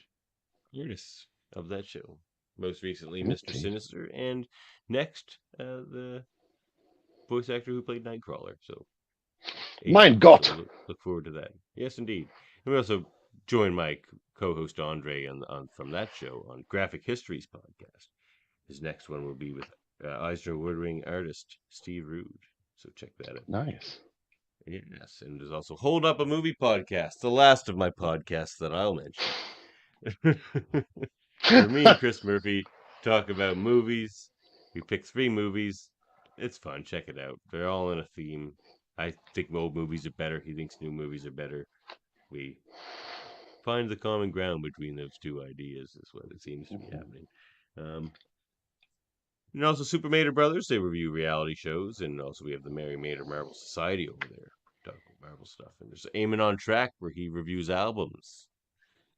artists of that show. Most recently, Mr. Sinister, and next, the voice actor who played Nightcrawler. So, mein Gott! So look forward to that. Yes, indeed. And we also join my co-host Andre on from that show on Graphic Histories podcast. His next one will be with Eisner Woodring artist Steve Rude. So check that out. Nice. Yes, and there's also Hold Up a Movie podcast, the last of my podcasts that I'll mention. Where me and Chris Murphy talk about movies. We pick 3 movies. It's fun. Check it out. They're all in a theme. I think old movies are better. He thinks new movies are better. We find the common ground between those 2 ideas is what it seems to be happening. And also Super Mater Brothers. They review reality shows. And also we have the Mary Mater Marvel Society over there. Talk about Marvel stuff. And there's Eamon on Track where he reviews albums.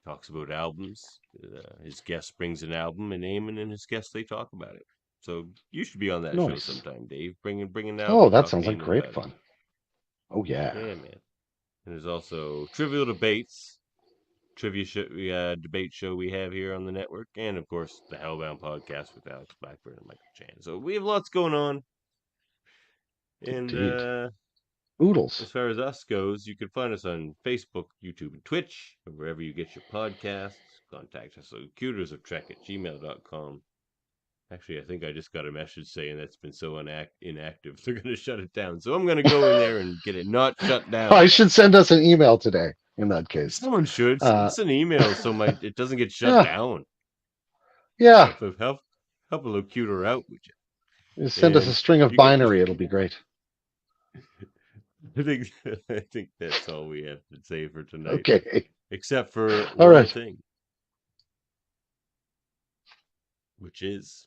Talks about albums. His guest brings an album, and Eamon and his guests, they talk about it. So you should be on that show sometime, Dave. Bring an album. Oh, that sounds like great fun. Oh, yeah. Yeah, man. And there's also Trivial Debates, debate show we have here on the network. And, of course, the Hellbound podcast with Alex Blackburn and Michael Chan. So we have lots going on. And Oodles. As far as us goes, you can find us on Facebook, YouTube, and Twitch, or wherever you get your podcasts. Contact us at locutorsoftrek@gmail.com. Actually, I think I just got a message saying that's been so inactive, they're going to shut it down. So I'm going to go in there and get it not shut down. I should send us an email today, in that case. Someone should. Send us an email so it doesn't get shut down. Yeah. Help a locutor out, would you? You send us a string of binary, it'll be great. I think that's all we have to say for tonight. Okay. Except for all one thing. Which is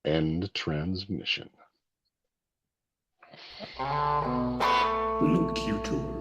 end transmission. Locutors.